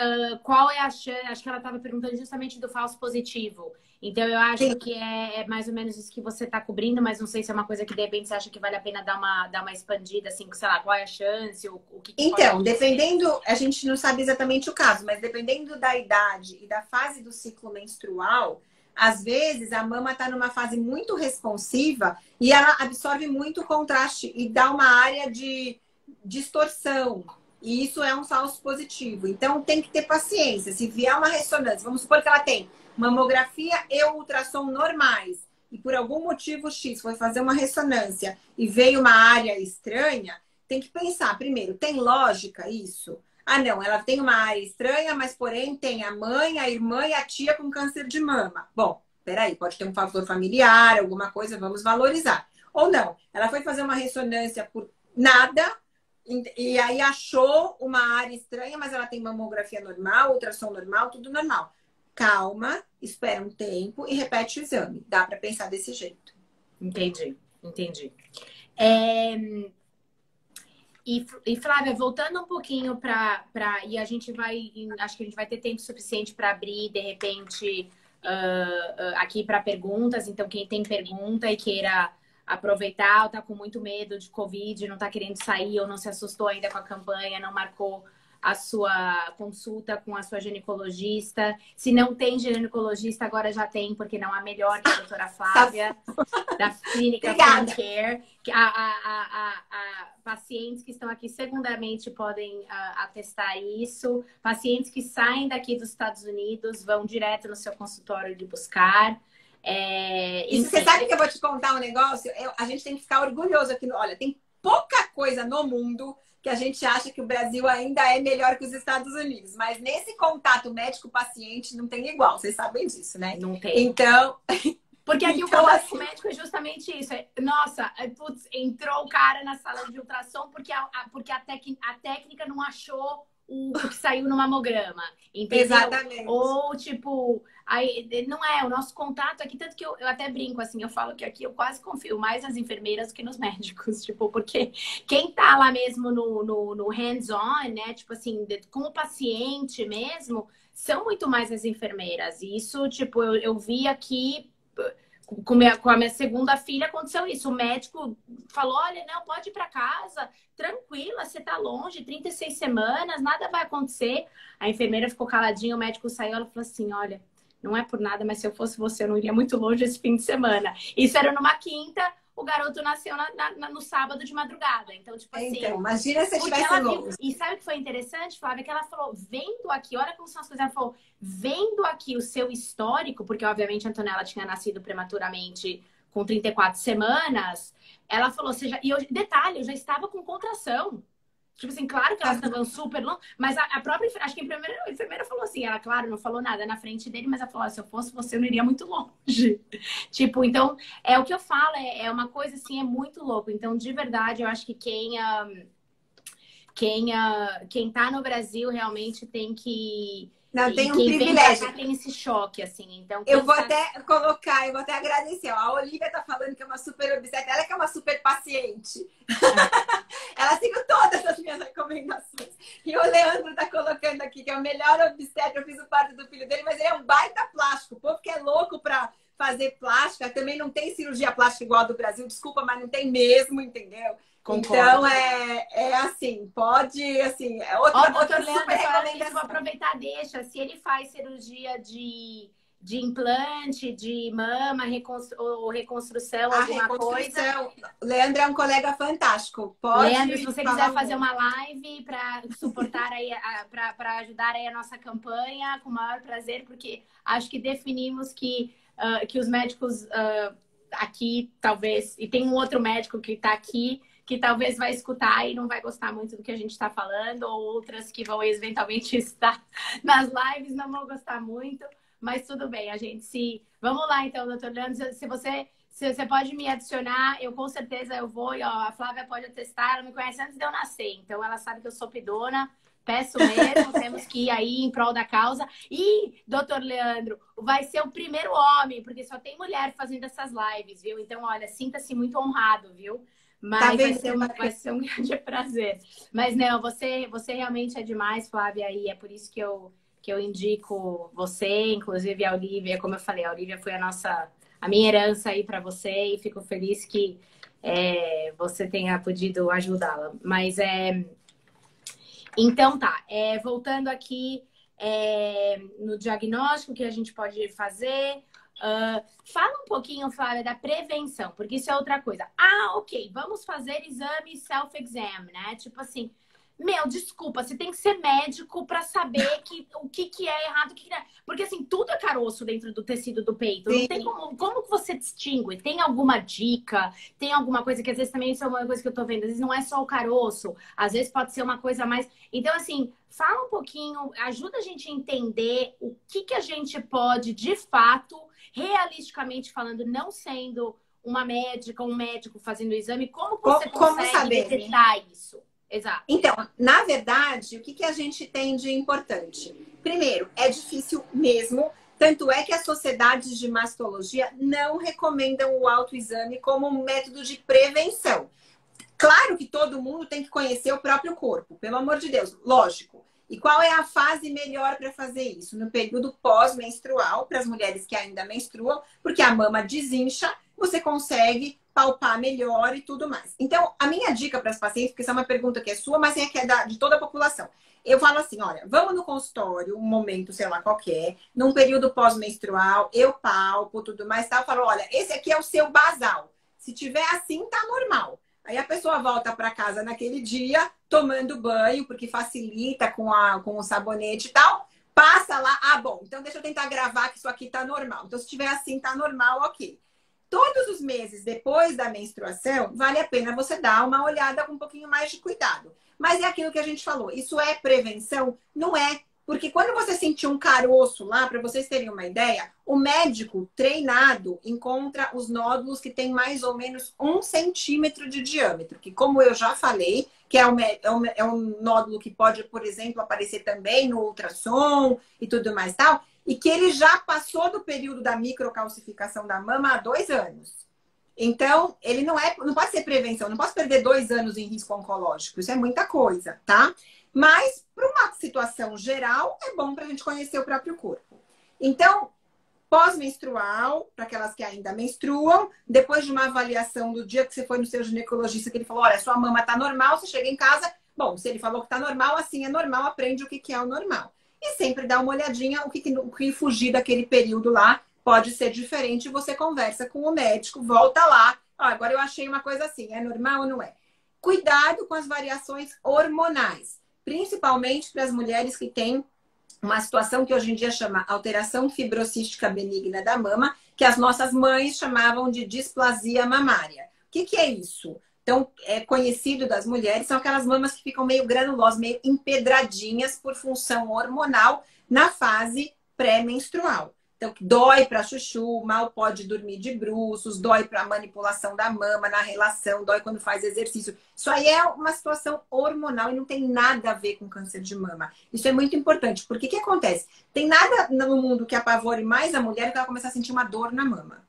qual é a chance... Acho que ela estava perguntando justamente do falso positivo. Então, eu acho Sim. que é mais ou menos isso que você está cobrindo, mas não sei se é uma coisa que, de repente, você acha que vale a pena dar uma expandida, assim, sei lá, qual é a chance, o que pode Então, acontecer. dependendo, a gente não sabe exatamente o caso, mas dependendo da idade e da fase do ciclo menstrual, às vezes a mama está numa fase muito responsiva e ela absorve muito contraste e dá uma área de distorção. E isso é um falso positivo. Então, tem que ter paciência. Se vier uma ressonância, vamos supor que ela tem mamografia e ultrassom normais, e por algum motivo X foi fazer uma ressonância e veio uma área estranha, tem que pensar, primeiro, tem lógica isso? Ah, não, ela tem uma área estranha, mas porém tem a mãe, a irmã e a tia com câncer de mama. Bom, peraí, pode ter um fator familiar, alguma coisa, vamos valorizar. Ou não, ela foi fazer uma ressonância por nada e aí achou uma área estranha, mas ela tem mamografia normal, ultrassom normal, tudo normal. Calma, espera um tempo e repete o exame. Dá para pensar desse jeito. Entendi. E Flávia, voltando um pouquinho e a gente vai, acho que a gente vai ter tempo suficiente para abrir, de repente, aqui para perguntas. Então, quem tem pergunta e queira aproveitar, ou tá com muito medo de Covid, não tá querendo sair, ou não se assustou ainda com a campanha, não marcou a sua consulta com a sua ginecologista. Se não tem ginecologista, agora já tem, porque não há melhor que a doutora Flávia, da Clínica Frontier. Pacientes que estão aqui segundamente podem atestar isso. Pacientes que saem daqui dos Estados Unidos vão direto no seu consultório de buscar. E você sabe que eu vou te contar um negócio? A gente tem que ficar orgulhoso aqui. Olha, tem pouca coisa no mundo que a gente acha que o Brasil ainda é melhor que os Estados Unidos. Mas nesse contato médico-paciente não tem igual. Vocês sabem disso, né? Não tem. Então... Porque aqui então, o contato médico é justamente isso. Nossa, putz, entrou o cara na sala de ultrassom porque a técnica não achou o que saiu no mamograma. Entendeu? Exatamente. Ou, tipo, aí, não é o nosso contato aqui, tanto que eu até brinco, assim, eu falo que aqui eu quase confio mais nas enfermeiras do que nos médicos, tipo, porque quem tá lá mesmo no hands-on, né, tipo assim, com o paciente mesmo, são muito mais as enfermeiras. E isso, tipo, eu vi aqui... Com a minha segunda filha aconteceu isso. O médico falou: olha, não, pode ir para casa, tranquila, você tá longe, 36 semanas, nada vai acontecer. A enfermeira ficou caladinha, o médico saiu, ela falou assim: olha, não é por nada, mas se eu fosse você, eu não iria muito longe esse fim de semana. Isso era numa quinta, o garoto nasceu no sábado de madrugada. Então, tipo assim... Então, imagina se tivesse longe. E sabe o que foi interessante, Flávia? Que ela falou, vendo aqui, olha como são as coisas, ela falou, vendo aqui o seu histórico, porque obviamente a Antonella tinha nascido prematuramente com 34 semanas, ela falou, detalhe, eu já estava com contração. Tipo assim, claro que elas estavam super longe, mas a própria, acho que a enfermeira falou assim, ela, claro, não falou nada na frente dele, mas ela falou, se eu fosse você, eu não iria muito longe. Tipo, então, é o que eu falo, é uma coisa assim, é muito louco. Então, de verdade, eu acho que quem tá no Brasil realmente tem que... Não, tem um quem privilégio. Vem pra cá tem esse choque, assim. Então, eu vou até colocar, eu vou até agradecer. Ó, a Olivia tá falando que é uma super obstetra, ela que é uma super paciente. Ela seguiu todas as minhas recomendações. E o Leandro tá colocando aqui que é o melhor obstetra. Eu fiz o parto do filho dele, mas ele é um baita plástico. O povo que é louco pra fazer plástica, também não tem cirurgia plástica igual a do Brasil, desculpa, mas não tem mesmo, entendeu? Concordo. Então, é assim, pode, assim... Outra super recomendação. Vou aproveitar, deixa. Se ele faz cirurgia de implante, de mama, ou reconstrução, alguma coisa... O Leandro é um colega fantástico. Leandro, se você quiser fazer uma live para suportar aí, para ajudar aí a nossa campanha, com o maior prazer, porque acho que definimos que os médicos aqui, talvez... E tem um outro médico que está aqui, que talvez vai escutar e não vai gostar muito do que a gente está falando, ou outras que vão eventualmente estar nas lives não vão gostar muito, mas tudo bem, a gente Vamos lá, então, doutor Leandro, se você pode me adicionar, eu com certeza eu vou, e ó, a Flávia pode atestar, ela me conhece antes de eu nascer, então ela sabe que eu sou pidona, Peço mesmo, temos que ir aí em prol da causa. E, doutor Leandro, vai ser o primeiro homem, porque só tem mulher fazendo essas lives, viu? Então, olha, sinta-se muito honrado, viu? Mas vai ser um grande prazer. Mas não, você realmente é demais, Flávia, e é por isso que eu indico você, inclusive a Olivia, como eu falei, a Olivia foi a minha herança aí para você e fico feliz que você tenha podido ajudá-la. Mas então tá, voltando aqui no diagnóstico que a gente pode fazer. Fala um pouquinho, Flávia, da prevenção, porque isso é outra coisa. Ok, vamos fazer exame self-exam, né? Tipo assim, desculpa, você tem que ser médico para saber o que é errado, o que não é. Porque assim, tudo é caroço dentro do tecido do peito. Sim. Não tem como que você distingue? Tem alguma dica? Tem alguma coisa que às vezes também isso é uma coisa que eu tô vendo, às vezes não é só o caroço, às vezes pode ser uma coisa mais. Então, assim, fala um pouquinho, ajuda a gente a entender o que a gente pode, de fato, realisticamente falando, não sendo uma médica, um médico fazendo o exame, como você consegue detectar isso? Exato. Então, na verdade, o que a gente tem de importante? Primeiro, é difícil mesmo, tanto é que as sociedades de mastologia não recomendam o autoexame como um método de prevenção. Claro que todo mundo tem que conhecer o próprio corpo, pelo amor de Deus, lógico. E qual é a fase melhor para fazer isso? No período pós-menstrual, para as mulheres que ainda menstruam, porque a mama desincha, você consegue palpar melhor e tudo mais. Então, a minha dica para as pacientes, porque essa é uma pergunta que é sua, mas que é de toda a população. Eu falo assim, olha, vamos no consultório, um momento, sei lá, qualquer, num período pós-menstrual, eu palpo, tudo mais, tal, eu falo, olha, esse aqui é o seu basal. Se tiver assim, tá normal. Aí a pessoa volta para casa naquele dia, tomando banho, porque facilita com o sabonete e tal. Passa lá, bom, então deixa eu tentar gravar que isso aqui tá normal. Então, se tiver assim, tá normal, ok. Todos os meses depois da menstruação, vale a pena você dar uma olhada com um pouquinho mais de cuidado. Mas é aquilo que a gente falou, isso é prevenção? Não é. Porque quando você sentir um caroço lá, para vocês terem uma ideia, o médico treinado encontra os nódulos que têm mais ou menos 1 centímetro de diâmetro. Que, como eu já falei, que é um nódulo que pode, por exemplo, aparecer também no ultrassom e tudo mais tal. E que ele já passou do período da microcalcificação da mama há 2 anos. Então, ele não pode ser prevenção. Não posso perder 2 anos em risco oncológico. Isso é muita coisa, tá? Mas, para uma situação geral, é bom para a gente conhecer o próprio corpo. Então, pós-menstrual, para aquelas que ainda menstruam, depois de uma avaliação do dia que você foi no seu ginecologista, que ele falou, olha, sua mama tá normal, você chega em casa, bom, se ele falou que tá normal, assim é normal, aprende o que é o normal. E sempre dá uma olhadinha, o que fugir daquele período lá pode ser diferente, você conversa com o médico, volta lá, agora eu achei uma coisa assim, é normal ou não é? Cuidado com as variações hormonais. Principalmente para as mulheres que têm uma situação que hoje em dia chama alteração fibrocística benigna da mama, que as nossas mães chamavam de displasia mamária. O que é isso? Então, é conhecido das mulheres, são aquelas mamas que ficam meio granulosas, meio empedradinhas por função hormonal na fase pré-menstrual. Então, dói para chuchu, mal pode dormir de bruços, dói para manipulação da mama, na relação, dói quando faz exercício. Isso aí é uma situação hormonal e não tem nada a ver com câncer de mama. Isso é muito importante, porque o que acontece? Tem nada no mundo que apavore mais a mulher que ela começar a sentir uma dor na mama.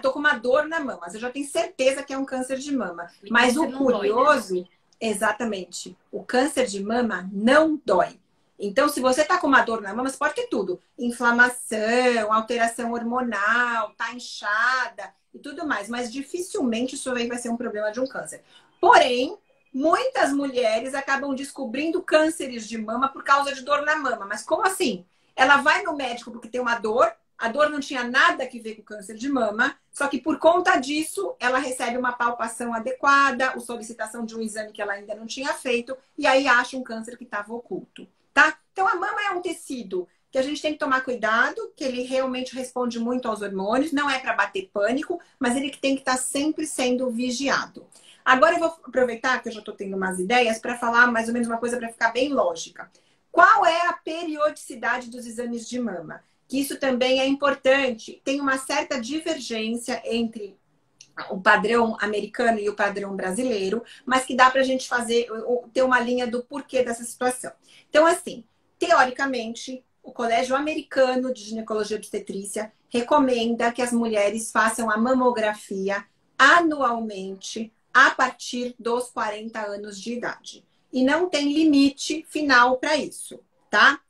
Tô com uma dor na mama, mas eu já tenho certeza que é um câncer de mama. Mas o curioso, dói, né? Exatamente, o câncer de mama não dói. Então, se você tá com uma dor na mama, você pode ter tudo. Inflamação, alteração hormonal, tá inchada e tudo mais. Mas dificilmente isso aí vai ser um problema de um câncer. Porém, muitas mulheres acabam descobrindo cânceres de mama por causa de dor na mama. Mas como assim? Ela vai no médico porque tem uma dor, a dor não tinha nada a ver com câncer de mama, só que por conta disso, ela recebe uma palpação adequada, a solicitação de um exame que ela ainda não tinha feito, e aí acha um câncer que estava oculto. Tá? Então, a mama é um tecido que a gente tem que tomar cuidado, que ele realmente responde muito aos hormônios, não é para bater pânico, mas ele tem que estar sempre sendo vigiado. Agora eu vou aproveitar que eu já estou tendo umas ideias para falar mais ou menos uma coisa para ficar bem lógica. Qual é a periodicidade dos exames de mama? Que isso também é importante. Tem uma certa divergência entre o padrão americano e o padrão brasileiro, mas que dá para a gente ter uma linha do porquê dessa situação. Então, assim, teoricamente, o Colégio Americano de Ginecologia e Obstetrícia recomenda que as mulheres façam a mamografia anualmente a partir dos 40 anos de idade. E não tem limite final para isso, tá?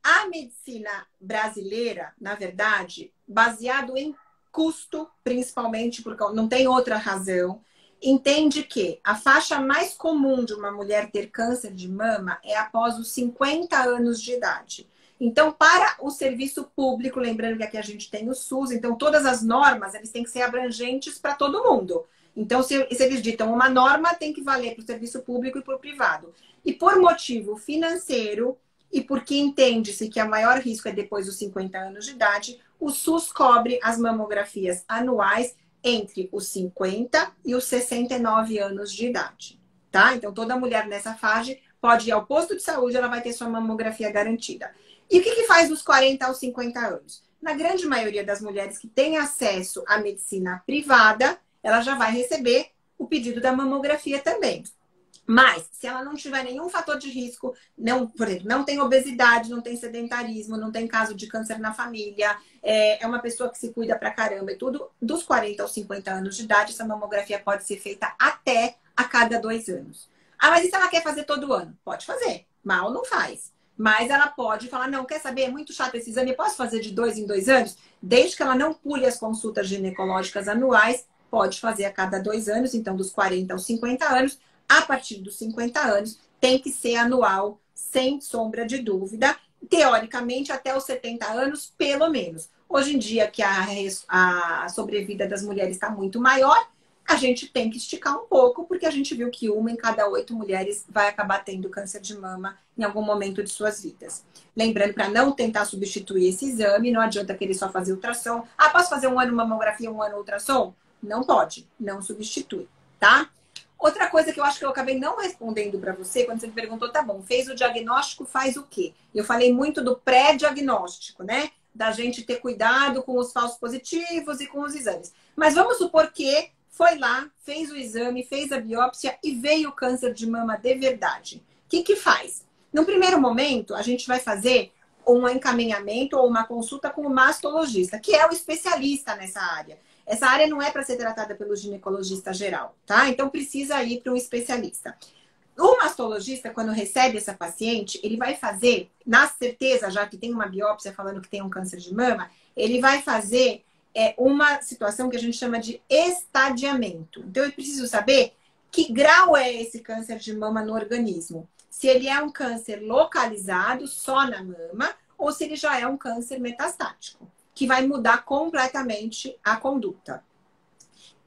A medicina brasileira, na verdade, baseado em custo, principalmente, porque não tem outra razão, entende que a faixa mais comum de uma mulher ter câncer de mama é após os 50 anos de idade. Então, para o serviço público, lembrando que aqui a gente tem o SUS, então todas as normas eles têm que ser abrangentes para todo mundo. Então, se eles ditam uma norma, tem que valer para o serviço público e para o privado. E por motivo financeiro, e porque entende-se que o maior risco é depois dos 50 anos de idade, o SUS cobre as mamografias anuais entre os 50 e os 69 anos de idade, tá? Então, toda mulher nessa faixa pode ir ao posto de saúde, ela vai ter sua mamografia garantida. E o que faz dos 40 aos 50 anos? Na grande maioria das mulheres que têm acesso à medicina privada, ela já vai receber o pedido da mamografia também. Mas, se ela não tiver nenhum fator de risco, por exemplo, não tem obesidade, não tem sedentarismo, não tem caso de câncer na família, é uma pessoa que se cuida pra caramba e tudo, dos 40 aos 50 anos de idade, essa mamografia pode ser feita até a cada 2 anos. Ah, mas e se ela quer fazer todo ano? Pode fazer. Mal não faz. Mas ela pode falar, não, quer saber, é muito chato esse exame, eu posso fazer de 2 em 2 anos? Desde que ela não pule as consultas ginecológicas anuais, pode fazer a cada 2 anos, então dos 40 aos 50 anos, a partir dos 50 anos, tem que ser anual, sem sombra de dúvida, teoricamente até os 70 anos, pelo menos. Hoje em dia, que a sobrevida das mulheres está muito maior, a gente tem que esticar um pouco, porque a gente viu que 1 em cada 8 mulheres vai acabar tendo câncer de mama em algum momento de suas vidas. Lembrando, para não tentar substituir esse exame, não adianta querer só fazer ultrassom. Ah, posso fazer 1 ano mamografia, 1 ano ultrassom? Não pode, não substitui, tá? Outra coisa que eu acho que eu acabei não respondendo para você, quando você me perguntou, tá bom, fez o diagnóstico, faz o quê? Eu falei muito do pré-diagnóstico, né? Da gente ter cuidado com os falsos positivos e com os exames. Mas vamos supor que foi lá, fez o exame, fez a biópsia e veio o câncer de mama de verdade. O que faz? No primeiro momento, a gente vai fazer um encaminhamento ou uma consulta com o mastologista, que é o especialista nessa área. Essa área não é para ser tratada pelo ginecologista geral, tá? Então precisa ir para um especialista. O mastologista, quando recebe essa paciente, ele vai fazer, na certeza, já que tem uma biópsia falando que tem um câncer de mama, ele vai fazer uma situação que a gente chama de estadiamento. Então eu preciso saber que grau é esse câncer de mama no organismo. Se ele é um câncer localizado só na mama ou se ele já é um câncer metastático, que vai mudar completamente a conduta.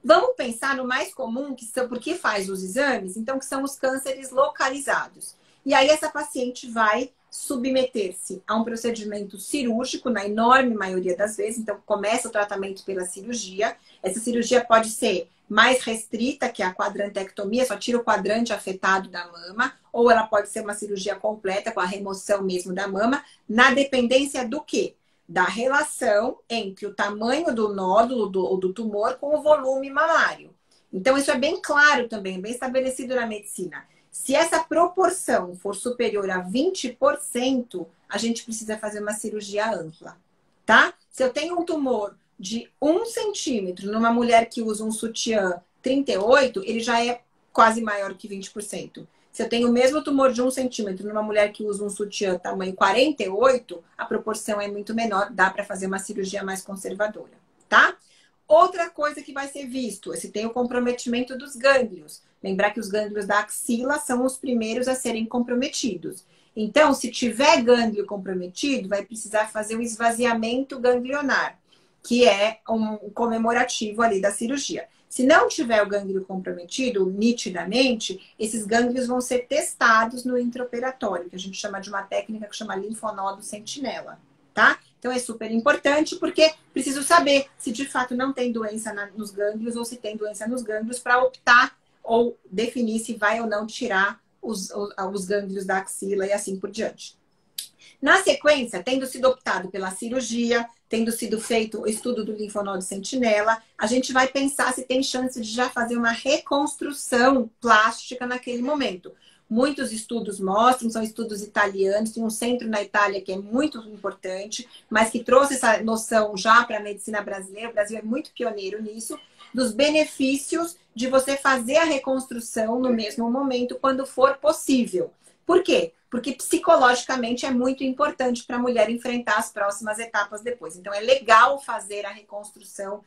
Vamos pensar no mais comum, que são porque faz os exames, então que são os cânceres localizados. E aí essa paciente vai submeter-se a um procedimento cirúrgico, na enorme maioria das vezes, então começa o tratamento pela cirurgia. Essa cirurgia pode ser mais restrita, que é a quadrantectomia, só tira o quadrante afetado da mama, ou ela pode ser uma cirurgia completa, com a remoção mesmo da mama, na dependência do quê? Da relação entre o tamanho do nódulo ou do tumor com o volume mamário. Então, isso é bem claro também, bem estabelecido na medicina. Se essa proporção for superior a 20%, a gente precisa fazer uma cirurgia ampla, tá? Se eu tenho um tumor de 1 centímetro numa mulher que usa um sutiã 38, ele já é quase maior que 20%. Se eu tenho o mesmo tumor de 1 centímetro numa mulher que usa um sutiã tamanho 48, a proporção é muito menor, dá para fazer uma cirurgia mais conservadora, tá? Outra coisa que vai ser visto, se tem o comprometimento dos gânglios. Lembrar que os gânglios da axila são os primeiros a serem comprometidos. Então, se tiver gânglio comprometido, vai precisar fazer um esvaziamento ganglionar, que é um comemorativo ali da cirurgia. Se não tiver o gânglio comprometido, nitidamente, esses gânglios vão ser testados no intraoperatório, que a gente chama de uma técnica que chama linfonodo sentinela, tá? Então é super importante porque preciso saber se de fato não tem doença nos gânglios ou se tem doença nos gânglios para optar ou definir se vai ou não tirar os gânglios da axila e assim por diante. Na sequência, tendo sido optado pela cirurgia, tendo sido feito o estudo do linfonodo sentinela, a gente vai pensar se tem chance de já fazer uma reconstrução plástica naquele momento. Muitos estudos mostram, são estudos italianos, tem um centro na Itália que é muito importante, mas que trouxe essa noção já para a medicina brasileira, o Brasil é muito pioneiro nisso, dos benefícios de você fazer a reconstrução no mesmo momento, quando for possível. Por quê? Porque psicologicamente é muito importante para a mulher enfrentar as próximas etapas depois. Então, é legal fazer a reconstrução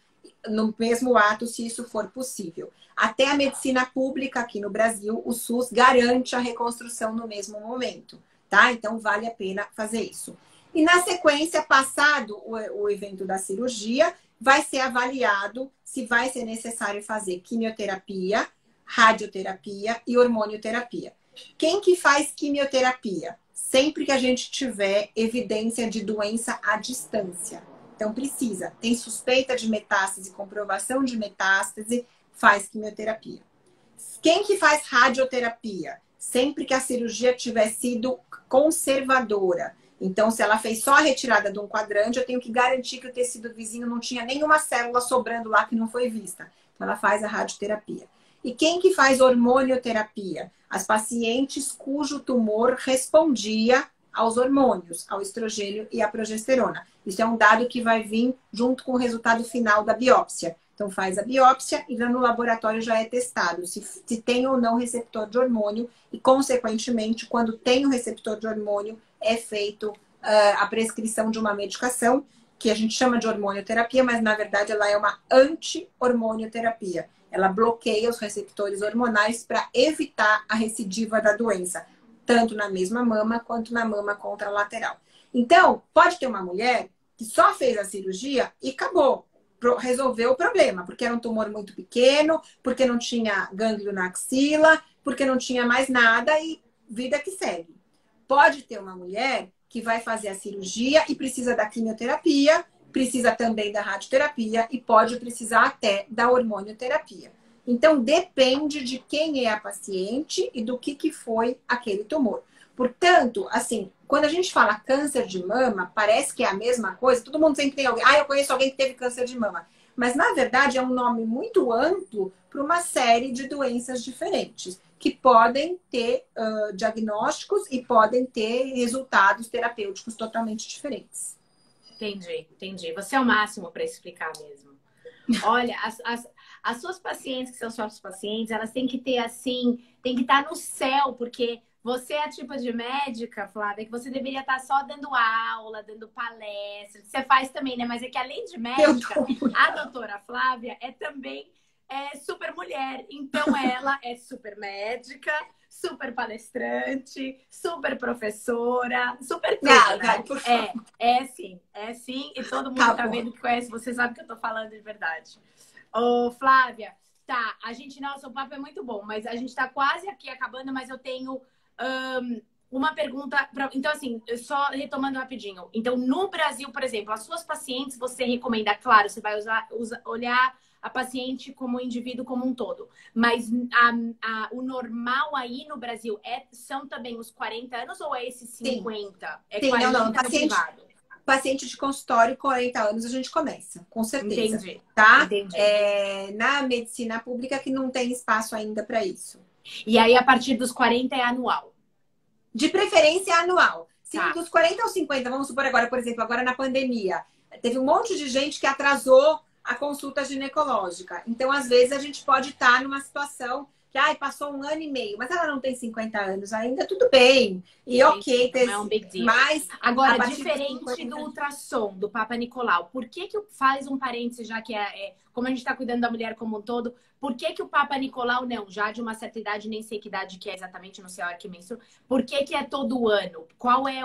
no mesmo ato, se isso for possível. Até a medicina pública aqui no Brasil, o SUS garante a reconstrução no mesmo momento, tá? Então, vale a pena fazer isso. E na sequência, passado o evento da cirurgia, vai ser avaliado se vai ser necessário fazer quimioterapia, radioterapia e hormonioterapia. Quem que faz quimioterapia? Sempre que a gente tiver evidência de doença à distância. Então, precisa. Tem suspeita de metástase, comprovação de metástase, faz quimioterapia. Quem que faz radioterapia? Sempre que a cirurgia tiver sido conservadora. Então, se ela fez só a retirada de um quadrante, eu tenho que garantir que o tecido vizinho não tinha nenhuma célula sobrando lá que não foi vista. Então, ela faz a radioterapia. E quem que faz hormonioterapia? As pacientes cujo tumor respondia aos hormônios, ao estrogênio e à progesterona. Isso é um dado que vai vir junto com o resultado final da biópsia. Então, faz a biópsia e no laboratório já é testado se tem ou não receptor de hormônio e, consequentemente, quando tem o receptor de hormônio, é feito a prescrição de uma medicação que a gente chama de hormonioterapia, mas, na verdade, ela é uma anti-hormonioterapia. Ela bloqueia os receptores hormonais para evitar a recidiva da doença, tanto na mesma mama quanto na mama contralateral. Então, pode ter uma mulher que só fez a cirurgia e acabou. Resolveu o problema, porque era um tumor muito pequeno, porque não tinha gânglio na axila, porque não tinha mais nada e vida que segue. Pode ter uma mulher que vai fazer a cirurgia e precisa da quimioterapia, precisa também da radioterapia e pode precisar até da hormonioterapia. Então, depende de quem é a paciente e do que foi aquele tumor. Portanto, assim, quando a gente fala câncer de mama, parece que é a mesma coisa. Todo mundo sempre tem alguém. Eu conheço alguém que teve câncer de mama. Mas, na verdade, é um nome muito amplo para uma série de doenças diferentes, que podem ter diagnósticos e podem ter resultados terapêuticos totalmente diferentes. Entendi. Você é o máximo para explicar mesmo. Olha, as suas pacientes, que são suas pacientes, elas têm que ter assim, tem que estar no céu, porque você é a tipo de médica, Flávia, que você deveria estar só dando aula, dando palestra. Você faz também, né? Mas é que além de médica, a doutora Flávia é também super mulher. Então ela é super médica, super palestrante, super professora, super tudo, né? É sim. E todo mundo tá vendo que conhece. Você sabe que eu tô falando de verdade. Ô, Flávia, tá. Nossa, o papo é muito bom, mas a gente tá quase aqui acabando, mas eu tenho uma pergunta. Então, assim, só retomando rapidinho. Então, no Brasil, por exemplo, as suas pacientes, você recomenda, claro, você vai olhar a paciente como indivíduo como um todo. Mas o normal aí no Brasil são também os 40 anos ou é esses 50? Sim, 40 não. Paciente de consultório, 40 anos, a gente começa, com certeza. Entendi. Tá? Entendi. Na medicina pública que não tem espaço ainda para isso. E aí, a partir dos 40 é anual? De preferência anual. Se dos 40 aos 50, vamos supor agora, por exemplo, agora na pandemia, teve um monte de gente que atrasou a consulta ginecológica. Então, às vezes, a gente pode estar numa situação que passou 1 ano e meio, mas ela não tem 50 anos ainda, tudo bem. E ok, não é um big deal. Mas agora, diferente do ultrassom, do Papa Nicolau, por que faz um parênteses, já que como a gente está cuidando da mulher como um todo, por que o Papa Nicolau não? Já de uma certa idade, nem sei que idade que é exatamente, não sei a hora que menstrua. Por que é todo ano? Qual é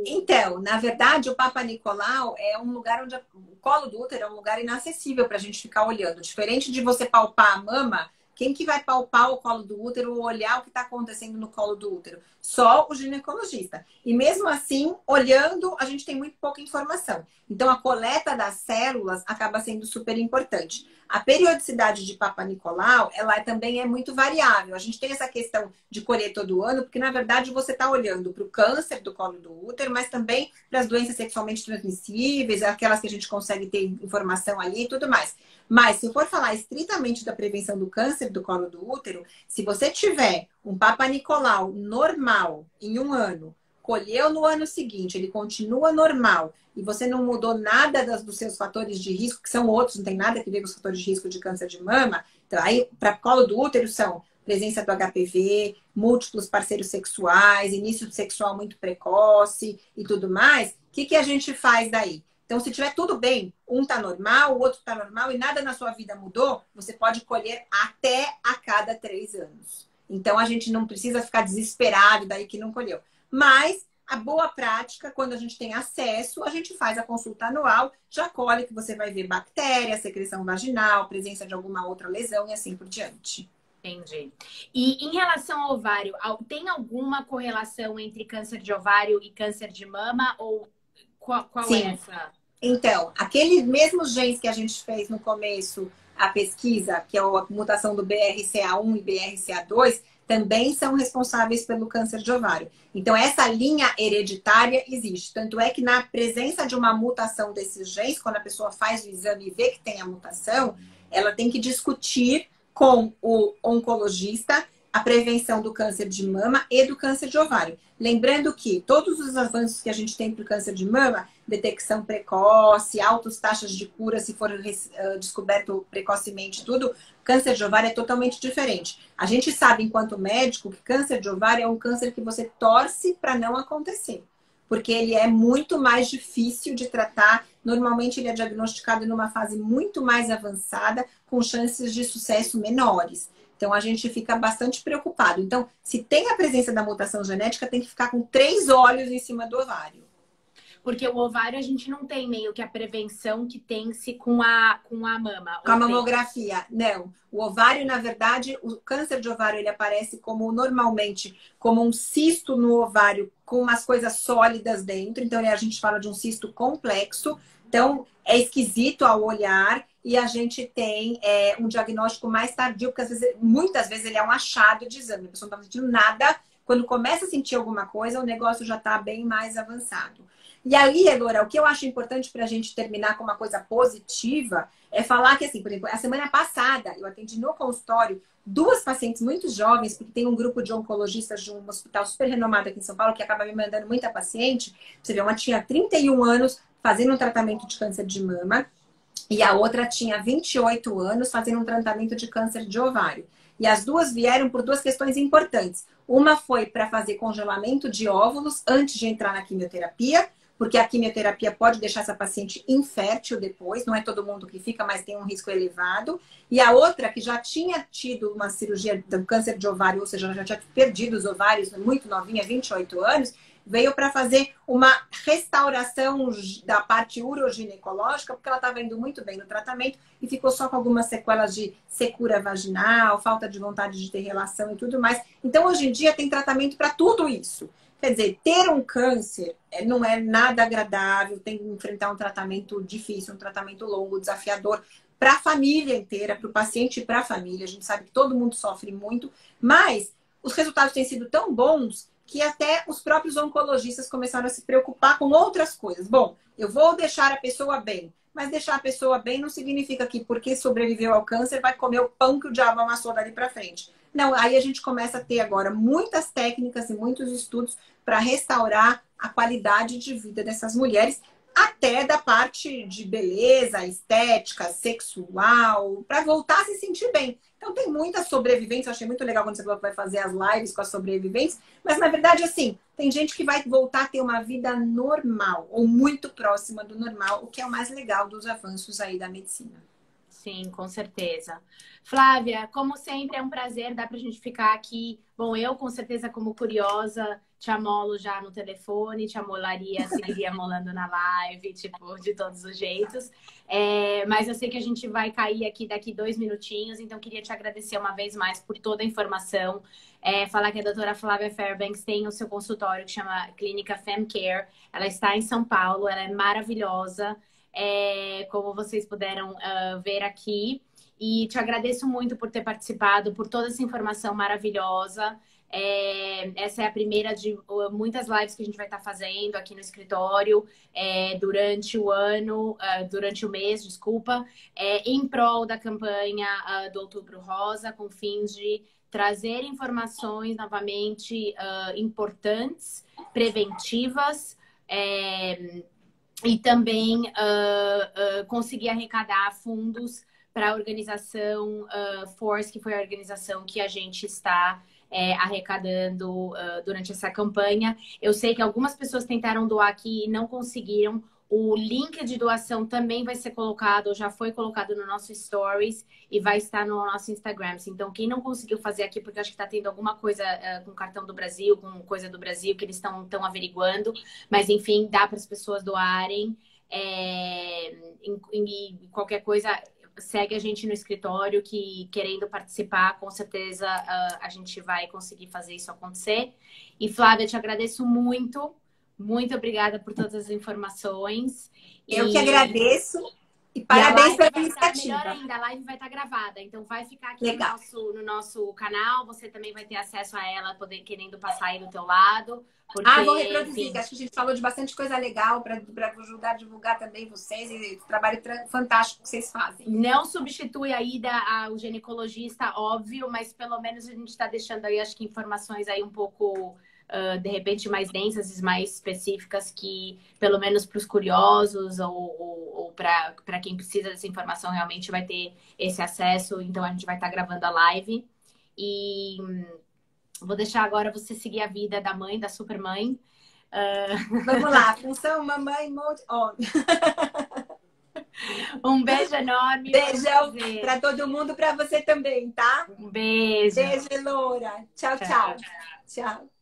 Então, na verdade, o Papa Nicolau é um lugar onde o colo do útero é um lugar inacessível para a gente ficar olhando. Diferente de você palpar a mama, Quem que vai palpar o colo do útero ou olhar o que está acontecendo no colo do útero? Só o ginecologista. E mesmo assim, olhando, a gente tem muito pouca informação. Então, a coleta das células acaba sendo super importante. A periodicidade de Papa Nicolau, ela também é muito variável. A gente tem essa questão de colher todo ano, porque, na verdade, você está olhando para o câncer do colo do útero, mas também para as doenças sexualmente transmissíveis, aquelas que a gente consegue ter informação ali e tudo mais. Mas, se for falar estritamente da prevenção do câncer do colo do útero, se você tiver um Papa Nicolau normal em um ano, colheu no ano seguinte, ele continua normal, e você não mudou nada dos seus fatores de risco, que são outros, não tem nada que ver com os fatores de risco de câncer de mama. Então, aí, para colo do útero, são presença do HPV, múltiplos parceiros sexuais, início sexual muito precoce e tudo mais. O que a gente faz daí? Então, se tiver tudo bem, um tá normal, o outro tá normal e nada na sua vida mudou, você pode colher até a cada 3 anos. Então, a gente não precisa ficar desesperado daí que não colheu. Mas a boa prática, quando a gente tem acesso, a gente faz a consulta anual, já colhe que você vai ver bactéria, secreção vaginal, presença de alguma outra lesão e assim por diante. Entendi. E em relação ao ovário, tem alguma correlação entre câncer de ovário e câncer de mama? Ou qual Sim. é essa? Então, aqueles mesmos genes que a gente fez no começo, a pesquisa, que é a mutação do BRCA1 e BRCA2, também são responsáveis pelo câncer de ovário. Então, essa linha hereditária existe. Tanto é que na presença de uma mutação desses genes, quando a pessoa faz o exame e vê que tem a mutação, ela tem que discutir com o oncologista a prevenção do câncer de mama e do câncer de ovário. Lembrando que todos os avanços que a gente tem para o câncer de mama, detecção precoce, altas taxas de cura se for descoberto precocemente, tudo, câncer de ovário é totalmente diferente. A gente sabe, enquanto médico, que câncer de ovário é um câncer que você torce para não acontecer. Porque ele é muito mais difícil de tratar. Normalmente ele é diagnosticado numa fase muito mais avançada, com chances de sucesso menores. Então, a gente fica bastante preocupado. Então, se tem a presença da mutação genética, tem que ficar com 3 olhos em cima do ovário. Porque o ovário a gente não tem meio que a prevenção que tem-se com a mama. Com a mamografia, não. O ovário, na verdade, o câncer de ovário, ele aparece como normalmente como um cisto no ovário com umas coisas sólidas dentro. Então, a gente fala de um cisto complexo. Então, é esquisito ao olhar e a gente tem um diagnóstico mais tardio, porque muitas vezes ele é um achado de exame. A pessoa não está sentindo nada. Quando começa a sentir alguma coisa, o negócio já está bem mais avançado. E aí, agora, o que eu acho importante para a gente terminar com uma coisa positiva é falar que, assim, por exemplo, a semana passada eu atendi no consultório 2 pacientes muito jovens, porque tem um grupo de oncologistas de um hospital super renomado aqui em São Paulo que acaba me mandando muita paciente. Você vê, uma tinha 31 anos fazendo um tratamento de câncer de mama e a outra tinha 28 anos fazendo um tratamento de câncer de ovário. E as duas vieram por 2 questões importantes. Uma foi para fazer congelamento de óvulos antes de entrar na quimioterapia, porque a quimioterapia pode deixar essa paciente infértil depois, não é todo mundo que fica, mas tem um risco elevado. E a outra, que já tinha tido uma cirurgia do câncer de ovário, ou seja, já tinha perdido os ovários muito novinha, 28 anos, veio para fazer uma restauração da parte uroginecológica, porque ela estava indo muito bem no tratamento e ficou só com algumas sequelas de secura vaginal, falta de vontade de ter relação e tudo mais. Então, hoje em dia, tem tratamento para tudo isso. Quer dizer, ter um câncer não é nada agradável, tem que enfrentar um tratamento difícil, um tratamento longo, desafiador para a família inteira, para o paciente e para a família. A gente sabe que todo mundo sofre muito, mas os resultados têm sido tão bons que até os próprios oncologistas começaram a se preocupar com outras coisas. Bom, eu vou deixar a pessoa bem, mas deixar a pessoa bem não significa que porque sobreviveu ao câncer vai comer o pão que o diabo amassou dali para frente. Não, aí a gente começa a ter agora muitas técnicas e muitos estudos para restaurar a qualidade de vida dessas mulheres, até da parte de beleza, estética, sexual, para voltar a se sentir bem. Então tem muitas sobreviventes, eu achei muito legal quando você falou que vai fazer as lives com as sobreviventes, mas na verdade, assim, tem gente que vai voltar a ter uma vida normal, ou muito próxima do normal, o que é o mais legal dos avanços aí da medicina. Sim, com certeza. Flávia, como sempre, é um prazer, dá pra gente ficar aqui. Bom, eu com certeza como curiosa, te amolo já no telefone, te amolaria, seguiria amolando na live, tipo, de todos os jeitos. Mas eu sei que a gente vai cair aqui daqui 2 minutinhos, então queria te agradecer uma vez mais por toda a informação. Falar que a doutora Flávia Fairbanks tem o seu consultório que chama Clínica FemCare. Ela está em São Paulo, ela é maravilhosa, como vocês puderam ver aqui. E te agradeço muito por ter participado, por toda essa informação maravilhosa. Essa é a primeira de muitas lives que a gente vai estar fazendo aqui no escritório durante o ano, durante o mês, desculpa, em prol da campanha do Outubro Rosa, com fins de trazer informações novamente importantes, preventivas, e também conseguir arrecadar fundos para a organização Force, que foi a organização que a gente está arrecadando durante essa campanha. Eu sei que algumas pessoas tentaram doar aqui e não conseguiram. O link de doação também vai ser colocado, ou já foi colocado no nosso Stories e vai estar no nosso Instagram. Então, quem não conseguiu fazer aqui, porque acho que está tendo alguma coisa com cartão do Brasil, com coisa do Brasil, que eles estão averiguando. Mas, enfim, dá para as pessoas doarem. E qualquer coisa, segue a gente no escritório, que querendo participar, com certeza a gente vai conseguir fazer isso acontecer. E, Flávia, te agradeço muito. Muito obrigada por todas as informações. Eu que agradeço. E parabéns pela iniciativa. Melhor ainda, a live vai estar gravada. Então, vai ficar aqui no nosso canal. Você também vai ter acesso a ela, querendo passar aí do teu lado. Porque, vou reproduzir. Acho que a gente falou de bastante coisa legal para ajudar a divulgar também vocês e o trabalho fantástico que vocês fazem. Não substitui a ida ao ginecologista, óbvio, mas pelo menos a gente está deixando aí, acho que informações aí um pouco... de repente mais densas e mais específicas, que pelo menos para os curiosos ou para quem precisa dessa informação realmente vai ter esse acesso. Então a gente vai estar gravando a live e vou deixar agora você seguir a vida da mãe, da super mãe. Vamos lá, função mamãe mode on. Um beijo enorme. Beijão para todo mundo, para você também, tá? Um beijo. Beijo, Loura. Tchau, tchau. Tchau.